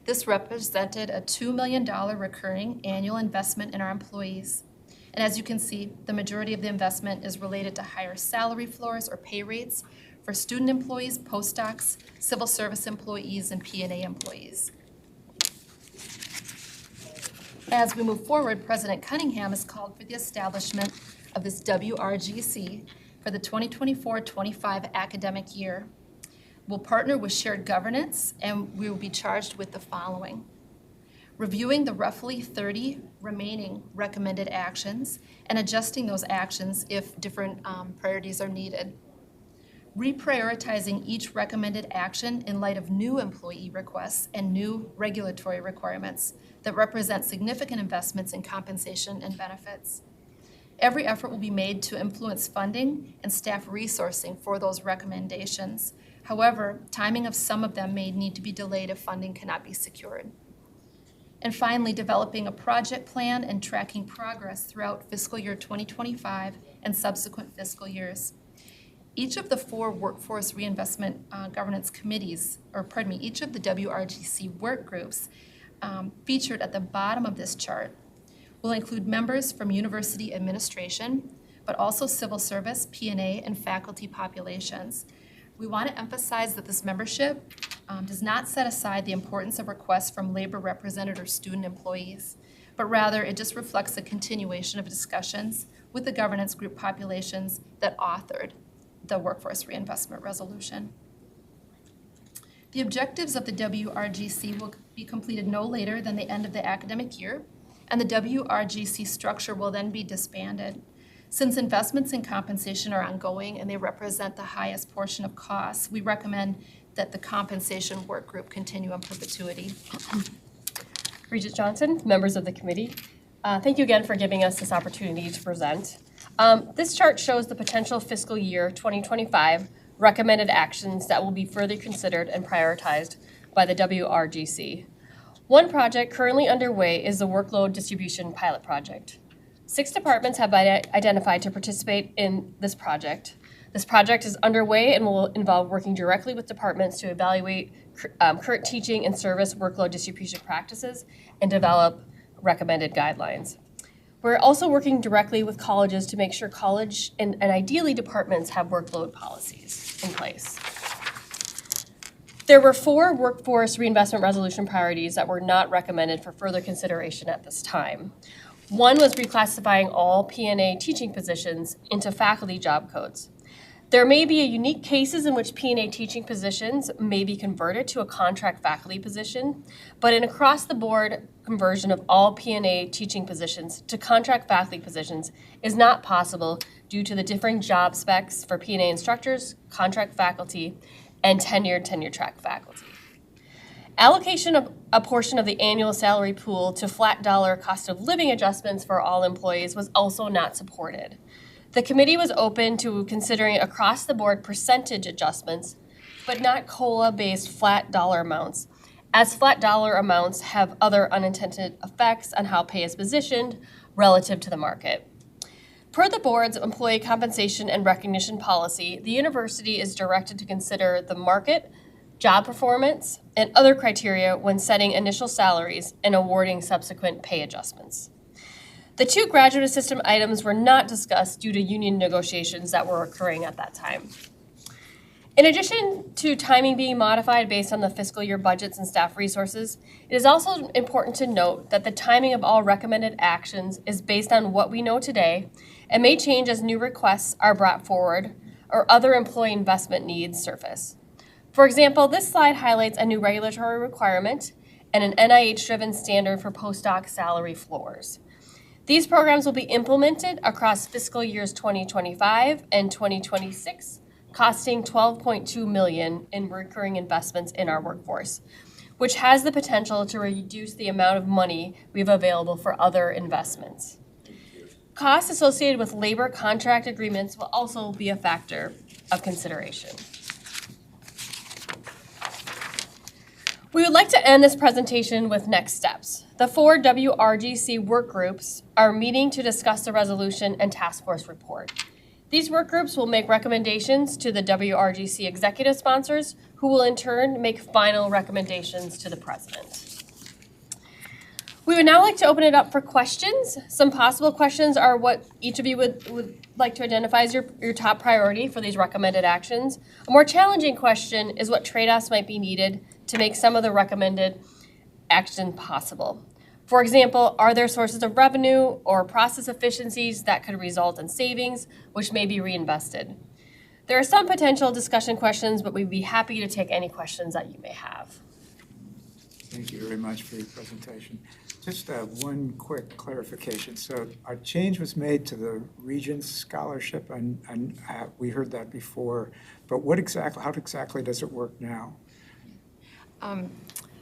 This represented a $2 million recurring annual investment in our employees. And as you can see, the majority of the investment is related to higher salary floors or pay rates for student employees, postdocs, civil service employees, and P&A employees. As we move forward, President Cunningham has called for the establishment of this WRGC for the 2024-25 academic year. We'll partner with shared governance, and we will be charged with the following: reviewing the roughly 30 remaining recommended actions and adjusting those actions if different priorities are needed. Reprioritizing each recommended action in light of new employee requests and new regulatory requirements that represent significant investments in compensation and benefits. Every effort will be made to influence funding and staff resourcing for those recommendations. However, timing of some of them may need to be delayed if funding cannot be secured. And finally, developing a project plan and tracking progress throughout fiscal year 2025 and subsequent fiscal years. Each of the 4 Workforce Reinvestment Governance Committees, each of the WRGC work groups featured at the bottom of this chart will include members from university administration, but also civil service, P&A, and faculty populations. We want to emphasize that this membership does not set aside the importance of requests from labor-represented or student employees, but rather it just reflects a continuation of discussions with the governance group populations that authored the Workforce Reinvestment Resolution. The objectives of the WRGC will be completed no later than the end of the academic year, and the WRGC structure will then be disbanded. Since investments in compensation are ongoing and they represent the highest portion of costs, we recommend that the compensation work group continue in perpetuity. Regent Johnson, members of the committee, thank you again for giving us this opportunity to present. This chart shows the potential fiscal year 2025 recommended actions that will be further considered and prioritized by the WRGC. One project currently underway is the workload distribution pilot project. 6 departments have been identified to participate in this project. This project is underway and will involve working directly with departments to evaluate current teaching and service workload distribution practices and develop recommended guidelines. We're also working directly with colleges to make sure college and ideally departments have workload policies in place. There were 4 workforce reinvestment resolution priorities that were not recommended for further consideration at this time. One was reclassifying all P&A teaching positions into faculty job codes. There may be unique cases in which P&A teaching positions may be converted to a contract faculty position, but an across-the-board conversion of all P&A teaching positions to contract faculty positions is not possible due to the differing job specs for P&A instructors, contract faculty, and tenured tenure-track faculty. Allocation of a portion of the annual salary pool to flat dollar cost of living adjustments for all employees was also not supported. The committee was open to considering across-the-board percentage adjustments, but not COLA-based flat dollar amounts, as flat dollar amounts have other unintended effects on how pay is positioned relative to the market. Per the board's employee compensation and recognition policy, the university is directed to consider the market, job performance, and other criteria when setting initial salaries and awarding subsequent pay adjustments. The 2 graduate assistant items were not discussed due to union negotiations that were occurring at that time. In addition to timing being modified based on the fiscal year budgets and staff resources, it is also important to note that the timing of all recommended actions is based on what we know today and may change as new requests are brought forward or other employee investment needs surface. For example, this slide highlights a new regulatory requirement and an NIH-driven standard for postdoc salary floors. These programs will be implemented across fiscal years 2025 and 2026, costing $12.2 million in recurring investments in our workforce, which has the potential to reduce the amount of money we have available for other investments. Costs associated with labor contract agreements will also be a factor of consideration. We would like to end this presentation with next steps. The 4 WRGC work groups are meeting to discuss the resolution and task force report. These work groups will make recommendations to the WRGC executive sponsors, who will in turn make final recommendations to the president. We would now like to open it up for questions. Some possible questions are what each of you would like to identify as your top priority for these recommended actions. A more challenging question is what trade-offs might be needed to make some of the recommended action possible. For example, are there sources of revenue or process efficiencies that could result in savings, which may be reinvested? There are some potential discussion questions, but we'd be happy to take any questions that you may have. Thank you very much for your presentation. Just one quick clarification. So a change was made to the Regents scholarship, and we heard that before, but how exactly does it work now?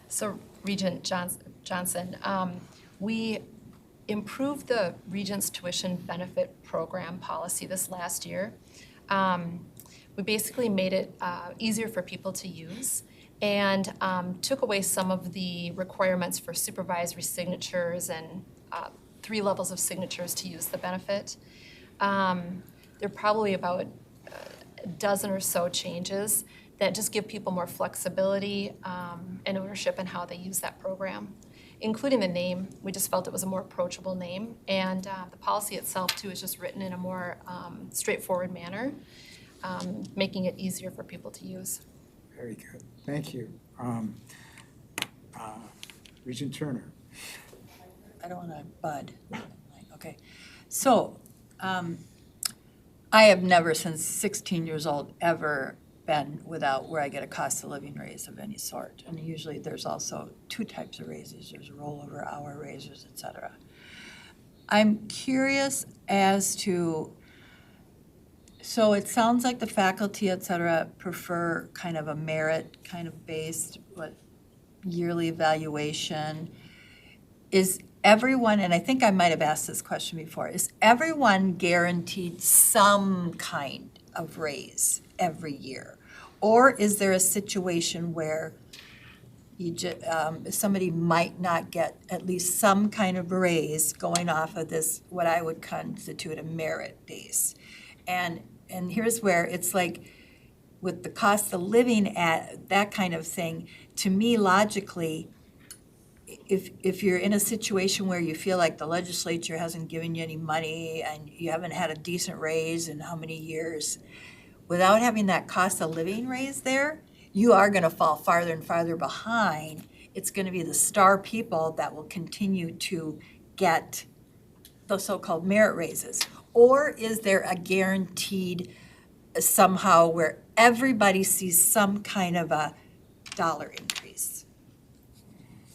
So Regent Johnson, we improved the Regents tuition benefit program policy this last year. We basically made it easier for people to use and took away some of the requirements for supervisory signatures and 3 levels of signatures to use the benefit. There are probably about a dozen or so changes that just give people more flexibility and ownership in how they use that program, including the name. We just felt it was a more approachable name, and the policy itself too is just written in a more straightforward manner, making it easier for people to use. Very good. Thank you. Regent Turner. I don't want to bud. Okay. So I have never, since 16 years old, ever been without where I get a cost of living raise of any sort. And usually there's also 2 types of raises. There's rollover hour raises, et cetera. I'm curious as to, so it sounds like the faculty, et cetera, prefer kind of a merit kind of based, yearly evaluation. Is everyone, and I think I might have asked this question before, is everyone guaranteed some kind of raise every year? Or is there a situation where somebody might not get at least some kind of raise going off of this, what I would constitute a merit base? And and here's where it's like, with the cost of living at that kind of thing, to me logically, if you're in a situation where you feel like the legislature hasn't given you any money and you haven't had a decent raise in how many years, without having that cost of living raise there, you are gonna fall farther and farther behind. It's gonna be the star people that will continue to get the so-called merit raises. Or is there a guaranteed somehow where everybody sees some kind of a dollar increase?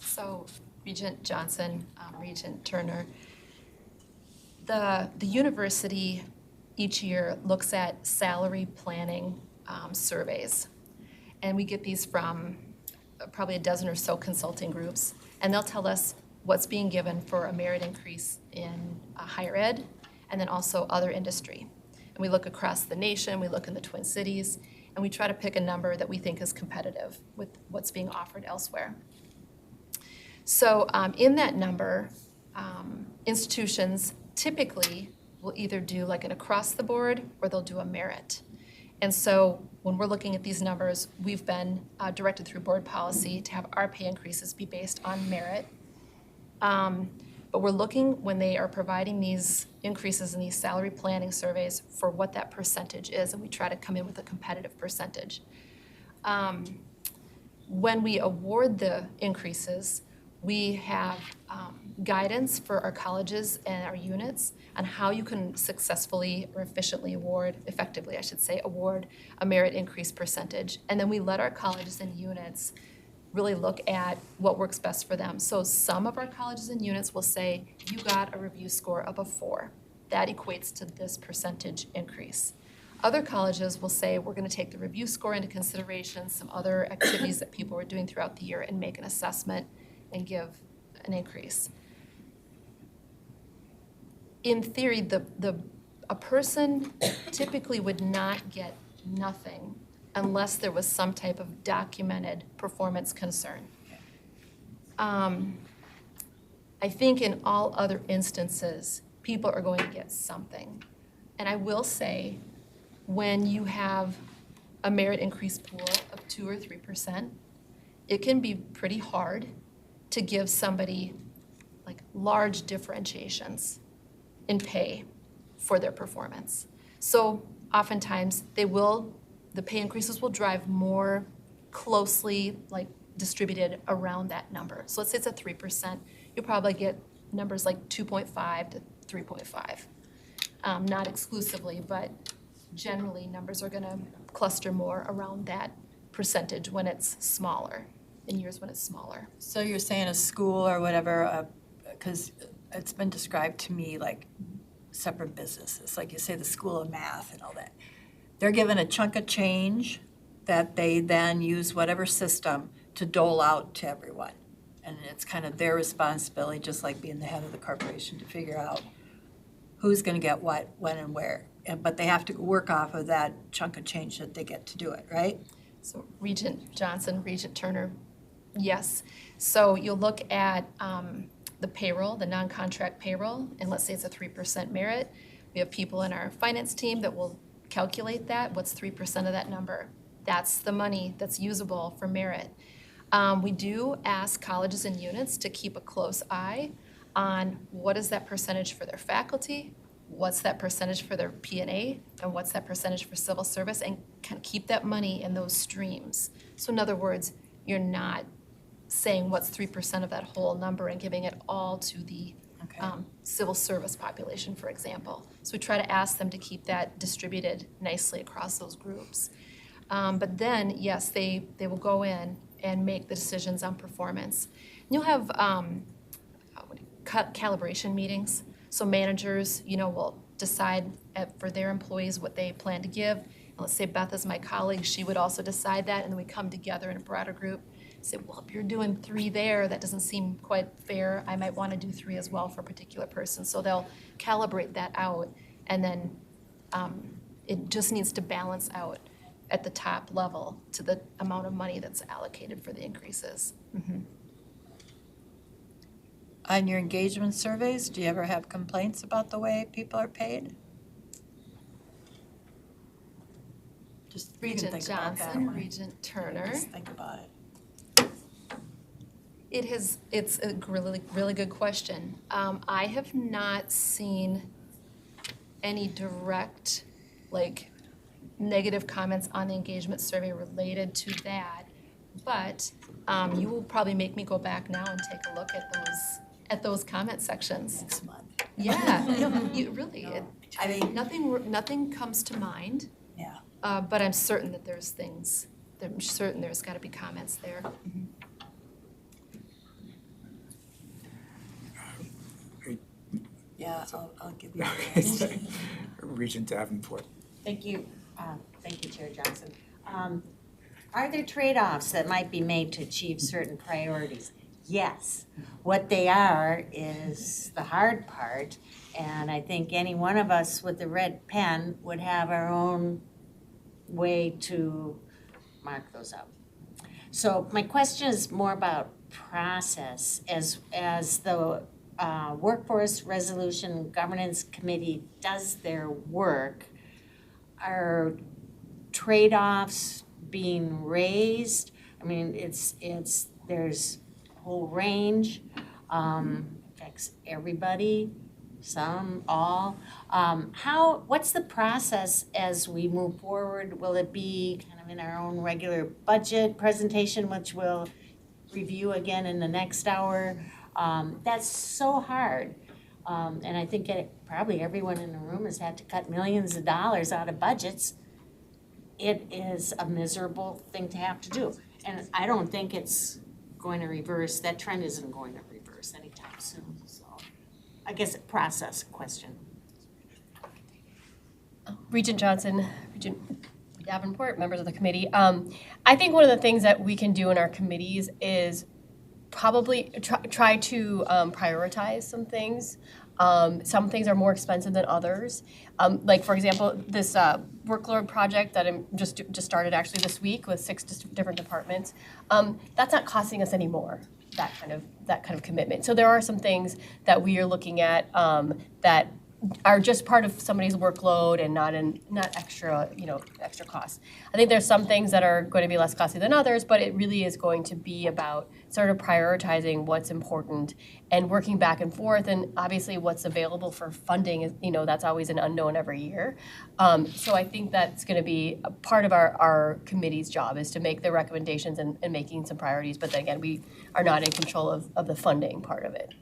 So Regent Johnson, Regent Turner, the university each year looks at salary planning surveys. And we get these from probably a dozen or so consulting groups. And they'll tell us what's being given for a merit increase in higher ed and then also other industry. And we look across the nation, we look in the Twin Cities, and we try to pick a number that we think is competitive with what's being offered elsewhere. So in that number, institutions typically will either do like an across the board or they'll do a merit. And so when we're looking at these numbers, we've been directed through board policy to have our pay increases be based on merit. But we're looking when they are providing these increases in these salary planning surveys for what that percentage is, and we try to come in with a competitive percentage. When we award the increases, we have guidance for our colleges and our units on how you can successfully or effectively, award a merit increase percentage. And then we let our colleges and units really look at what works best for them. So some of our colleges and units will say, you got a review score of a 4. That equates to this percentage increase. Other colleges will say, we're going to take the review score into consideration, some other activities that people were doing throughout the year, and make an assessment and give an increase. In theory, a person typically would not get nothing unless there was some type of documented performance concern. I think in all other instances, people are going to get something. And I will say, when you have a merit increase pool of 2 or 3%, it can be pretty hard to give somebody like large differentiations in pay for their performance. So oftentimes the pay increases will drive more closely like distributed around that number. So let's say it's a 3%, you'll probably get numbers like 2.5 to 3.5. Not exclusively, but generally numbers are gonna cluster more around that percentage when it's smaller, in years when it's smaller. So you're saying a school or whatever, because it's been described to me like separate businesses, like you say the School of Math and all that. They're given a chunk of change that they then use whatever system to dole out to everyone. And it's kind of their responsibility, just like being the head of the corporation, to figure out who's going to get what, when, and where. But they have to work off of that chunk of change that they get to do it, right? So Regent Johnson, Regent Turner, yes. So you'll look at the payroll, the non-contract payroll, and let's say it's a 3% merit. We have people in our finance team that will calculate that. What's 3% of that number? That's the money that's usable for merit. We do ask colleges and units to keep a close eye on what is that percentage for their faculty, what's that percentage for their P&A, and what's that percentage for civil service, and kind of keep that money in those streams. So in other words, you're not saying what's 3% of that whole number and giving it all to the civil service population, for example. So we try to ask them to keep that distributed nicely across those groups. But then, yes, they will go in and make the decisions on performance. And you'll have calibration meetings. So managers, will decide for their employees what they plan to give. And let's say Beth is my colleague, she would also decide that, and then we come together in a broader group, say, well, if you're doing 3 there, that doesn't seem quite fair. I might want to do 3 as well for a particular person. So they'll calibrate that out, and then it just needs to balance out at the top level to the amount of money that's allocated for the increases. Mm-hmm. On your engagement surveys, do you ever have complaints about the way people are paid? Just you can Regent think about that Johnson, one. Regent Turner. Just think about it. It's a really, really good question. I have not seen any direct, like, negative comments on the engagement survey related to that. But you will probably make me go back now and take a look at those comment sections. Next month. Yeah, you really, I mean, nothing comes to mind, yeah. but I'm certain that there's got to be comments there. Yeah, I'll give you a list. Regent Davenport. Thank you, Chair Johnson. Are there trade-offs that might be made to achieve certain priorities? Yes. What they are is the hard part, and I think any one of us with a red pen would have our own way to mark those up. So my question is more about process. As the Workforce Resolution Governance Committee does their work, are trade-offs being raised? I mean, there's a whole range, affects everybody, some, all. What's the process as we move forward? Will it be kind of in our own regular budget presentation, which we'll review again in the next hour? That's so hard. And I think probably everyone in the room has had to cut millions of dollars out of budgets. It is a miserable thing to have to do. And I don't think it's going to reverse. That trend isn't going to reverse anytime soon. So I guess a process question. Regent Johnson, Regent Davenport, members of the committee. I think one of the things that we can do in our committees is probably try to prioritize some things. Some things are more expensive than others. Like, for example, this workload project that I'm just started actually this week with 6 different departments. That's not costing us any more, that kind of commitment. So there are some things that we are looking at that are just part of somebody's workload and not extra costs. I think there's some things that are going to be less costly than others, but it really is going to be about sort of prioritizing what's important and working back and forth. And obviously, what's available for funding is, that's always an unknown every year. So I think that's going to be a part of our committee's job, is to make the recommendations and making some priorities. But then again, we are not in control of the funding part of it.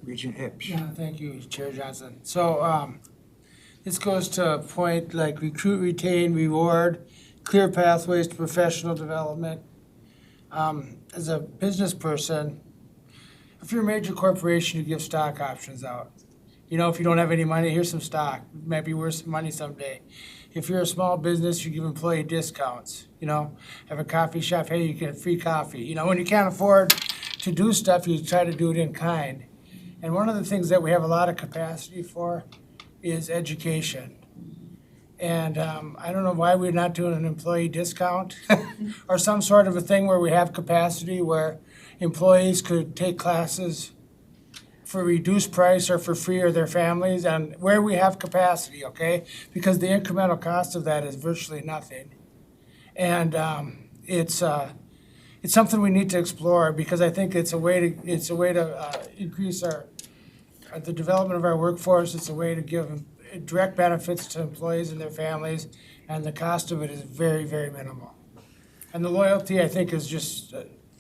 Regent Hipsch. Yeah, thank you, Chair Johnson. So this goes to a point like recruit, retain, reward, clear pathways to professional development. As a business person, if you're a major corporation, you give stock options out. If you don't have any money, here's some stock. It might be worth some money someday. If you're a small business, you give employee discounts. Have a coffee shop, hey, you get free coffee. When you can't afford to do stuff, you try to do it in kind. And one of the things that we have a lot of capacity for is education. And I don't know why we're not doing an employee discount or some sort of a thing where we have capacity where employees could take classes for a reduced price or for free, or their families, and where we have capacity, okay? Because the incremental cost of that is virtually nothing. And it's something we need to explore, because I think it's a way to increase the development of our workforce. It's a way to give direct benefits to employees and their families, and the cost of it is very, very minimal. And the loyalty, I think, is just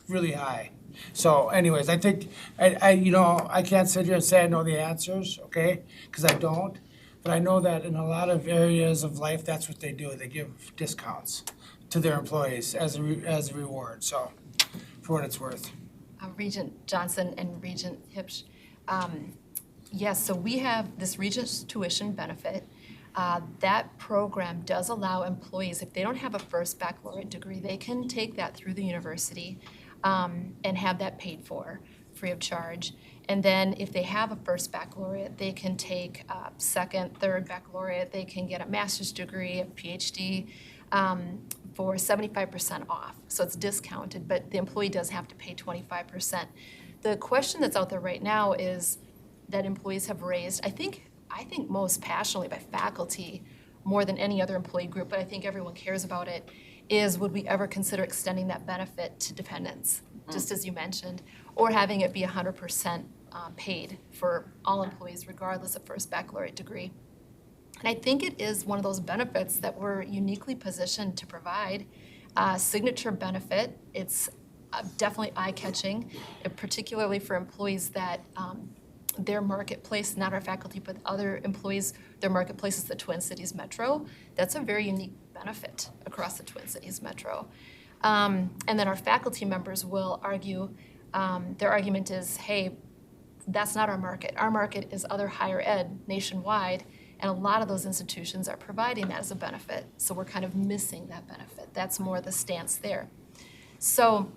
really high. So anyways, I think, I can't sit here and say I know the answers, okay? Because I don't. But I know that in a lot of areas of life, that's what they do. They give discounts to their employees as a reward, so, for what it's worth. Regent Johnson and Regent Hipsch. Yes, so we have this Regents tuition benefit. That program does allow employees, if they don't have a first baccalaureate degree, they can take that through the university and have that paid for, free of charge. And then if they have a first baccalaureate, they can take second, third baccalaureate, they can get a master's degree, a PhD, for 75% off. So it's discounted, but the employee does have to pay 25%. The question that's out there right now is that employees have raised, I think most passionately by faculty, more than any other employee group, but I think everyone cares about it, is would we ever consider extending that benefit to dependents, just as you mentioned, or having it be 100% paid for all employees regardless of first baccalaureate degree. And I think it is one of those benefits that we're uniquely positioned to provide. Signature benefit, it's definitely eye-catching, particularly for employees that their marketplace, not our faculty, but other employees, their marketplace is the Twin Cities Metro. That's a very unique benefit across the Twin Cities Metro. And then our faculty members will argue, their argument is, hey, that's not our market. Our market is other higher ed nationwide, and a lot of those institutions are providing that as a benefit. So we're kind of missing that benefit. That's more the stance there. So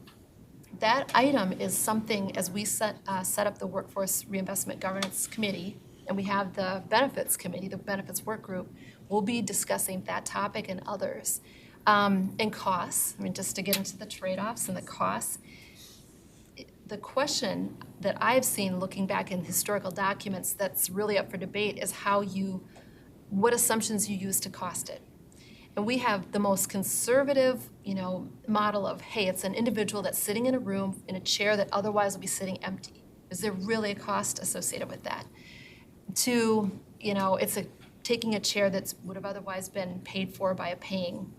that item is something, as we set up the Workforce Reinvestment Governance Committee, and we have the Benefits Committee, the Benefits Work Group, we'll be discussing that topic and others. And costs, I mean, just to get into the trade-offs and the costs, the question that I've seen looking back in historical documents that's really up for debate is what assumptions you use to cost it. And we have the most conservative, model of, hey, it's an individual that's sitting in a room in a chair that otherwise will be sitting empty. Is there really a cost associated with that? To, it's taking a chair that would have otherwise been paid for by a paying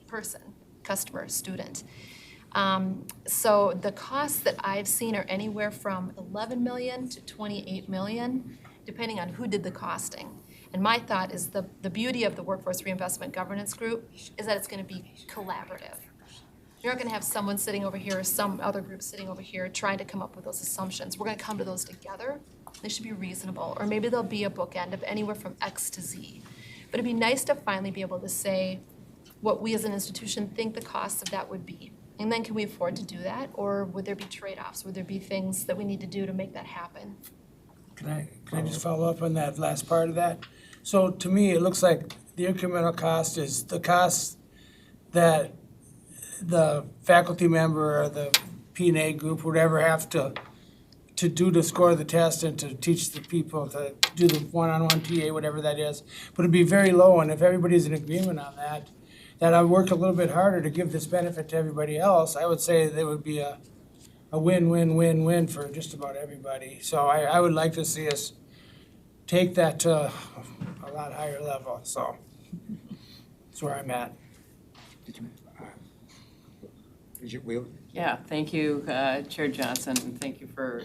person, customer, student. So the costs that I've seen are anywhere from 11 million to 28 million, depending on who did the costing. And my thought is the beauty of the Workforce Reinvestment Governance Group is that it's going to be collaborative. You're not going to have someone sitting over here or some other group sitting over here trying to come up with those assumptions. We're going to come to those together. They should be reasonable, or maybe there'll be a bookend of anywhere from X to Z. But it'd be nice to finally be able to say what we as an institution think the cost of that would be. And then can we afford to do that, or would there be trade-offs? Would there be things that we need to do to make that happen? Can I just follow up on that last part of that? So to me, it looks like the incremental cost is the cost that the faculty member or the P&A group, whatever, have to do to score the test and to teach the people to do the one-on-one TA, whatever that is. But it'd be very low, and if everybody's in agreement on that I work a little bit harder to give this benefit to everybody else, I would say there would be a win-win-win-win for just about everybody. So I would like to see us take that to a lot higher level, so that's where I'm at. Regent Wheeler? Yeah, thank you, Chair Johnson, and thank you for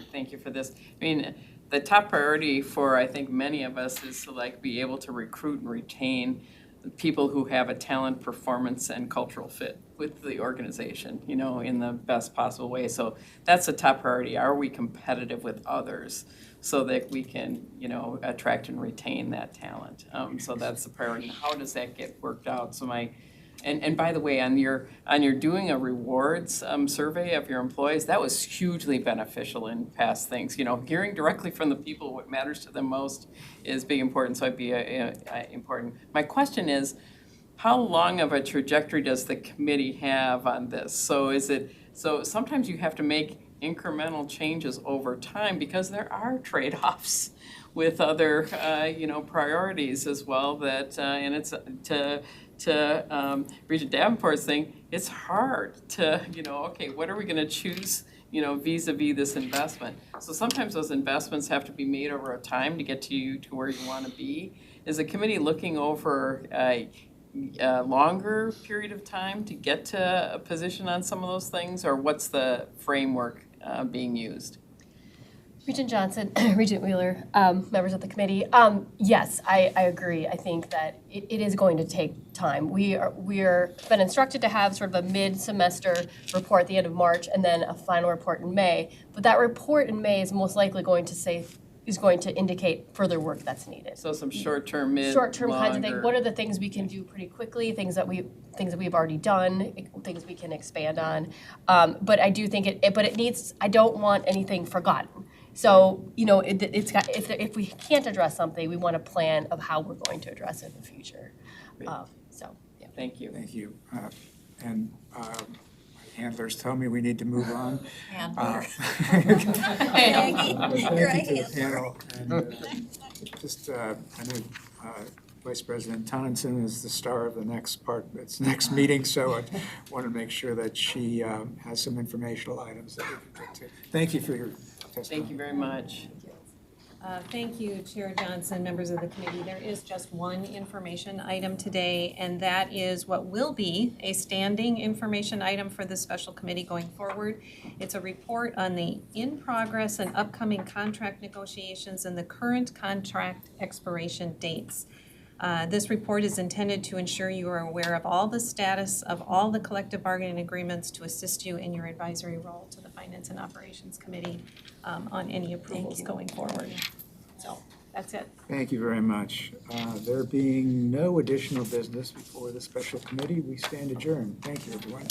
this. I mean, the top priority for, I think, many of us is to be able to recruit and retain people who have a talent, performance, and cultural fit with the organization, in the best possible way. So that's a top priority. Are we competitive with others so that we can, attract and retain that talent? So that's the priority. How does that get worked out? So and by the way, on your doing a rewards survey of your employees, that was hugely beneficial in past things. Hearing directly from the people what matters to them most is big important. So it'd be important. My question is, how long of a trajectory does the committee have on this? So sometimes you have to make incremental changes over time because there are trade-offs with other priorities as well. That and it's to Regent Davenport's thing, it's hard to, okay, what are we going to choose, vis-a-vis this investment? So sometimes those investments have to be made over a time to get to where you want to be. Is the committee looking over a longer period of time to get to a position on some of those things, or what's the framework being used? Regent Johnson, Regent Wheeler, members of the committee. Yes, I agree. I think that it is going to take time. We're been instructed to have sort of a mid-semester report at the end of March and then a final report in May. But that report in May is most likely going to indicate further work that's needed. So some short-term, Short-term kinds of longer. things. What are the things we can do pretty quickly? Things that we've already done. Things we can expand on. But I do think but it needs. I don't want anything forgotten. So, if we can't address something, we want a plan of how we're going to address it in the future. Yeah. Thank you. Thank you. And my handlers tell me we need to move on. Handler. Thank you to the Right. panel. And I know Vice President Tonneson is the star of the next part, its next meeting, so I want to make sure that she has some informational items that we can get to. Thank you for your testimony. Thank you very much. Thank you, Chair Johnson, members of the committee. There is just one information item today, and that is what will be a standing information item for the special committee going forward. It's a report on the in-progress and upcoming contract negotiations and the current contract expiration dates. This report is intended to ensure you are aware of all the status of all the collective bargaining agreements to assist you in your advisory role to the Finance and Operations Committee on any approvals going forward. So that's it. Thank you very much. There being no additional business before the special committee, we stand adjourned. Thank you, everyone.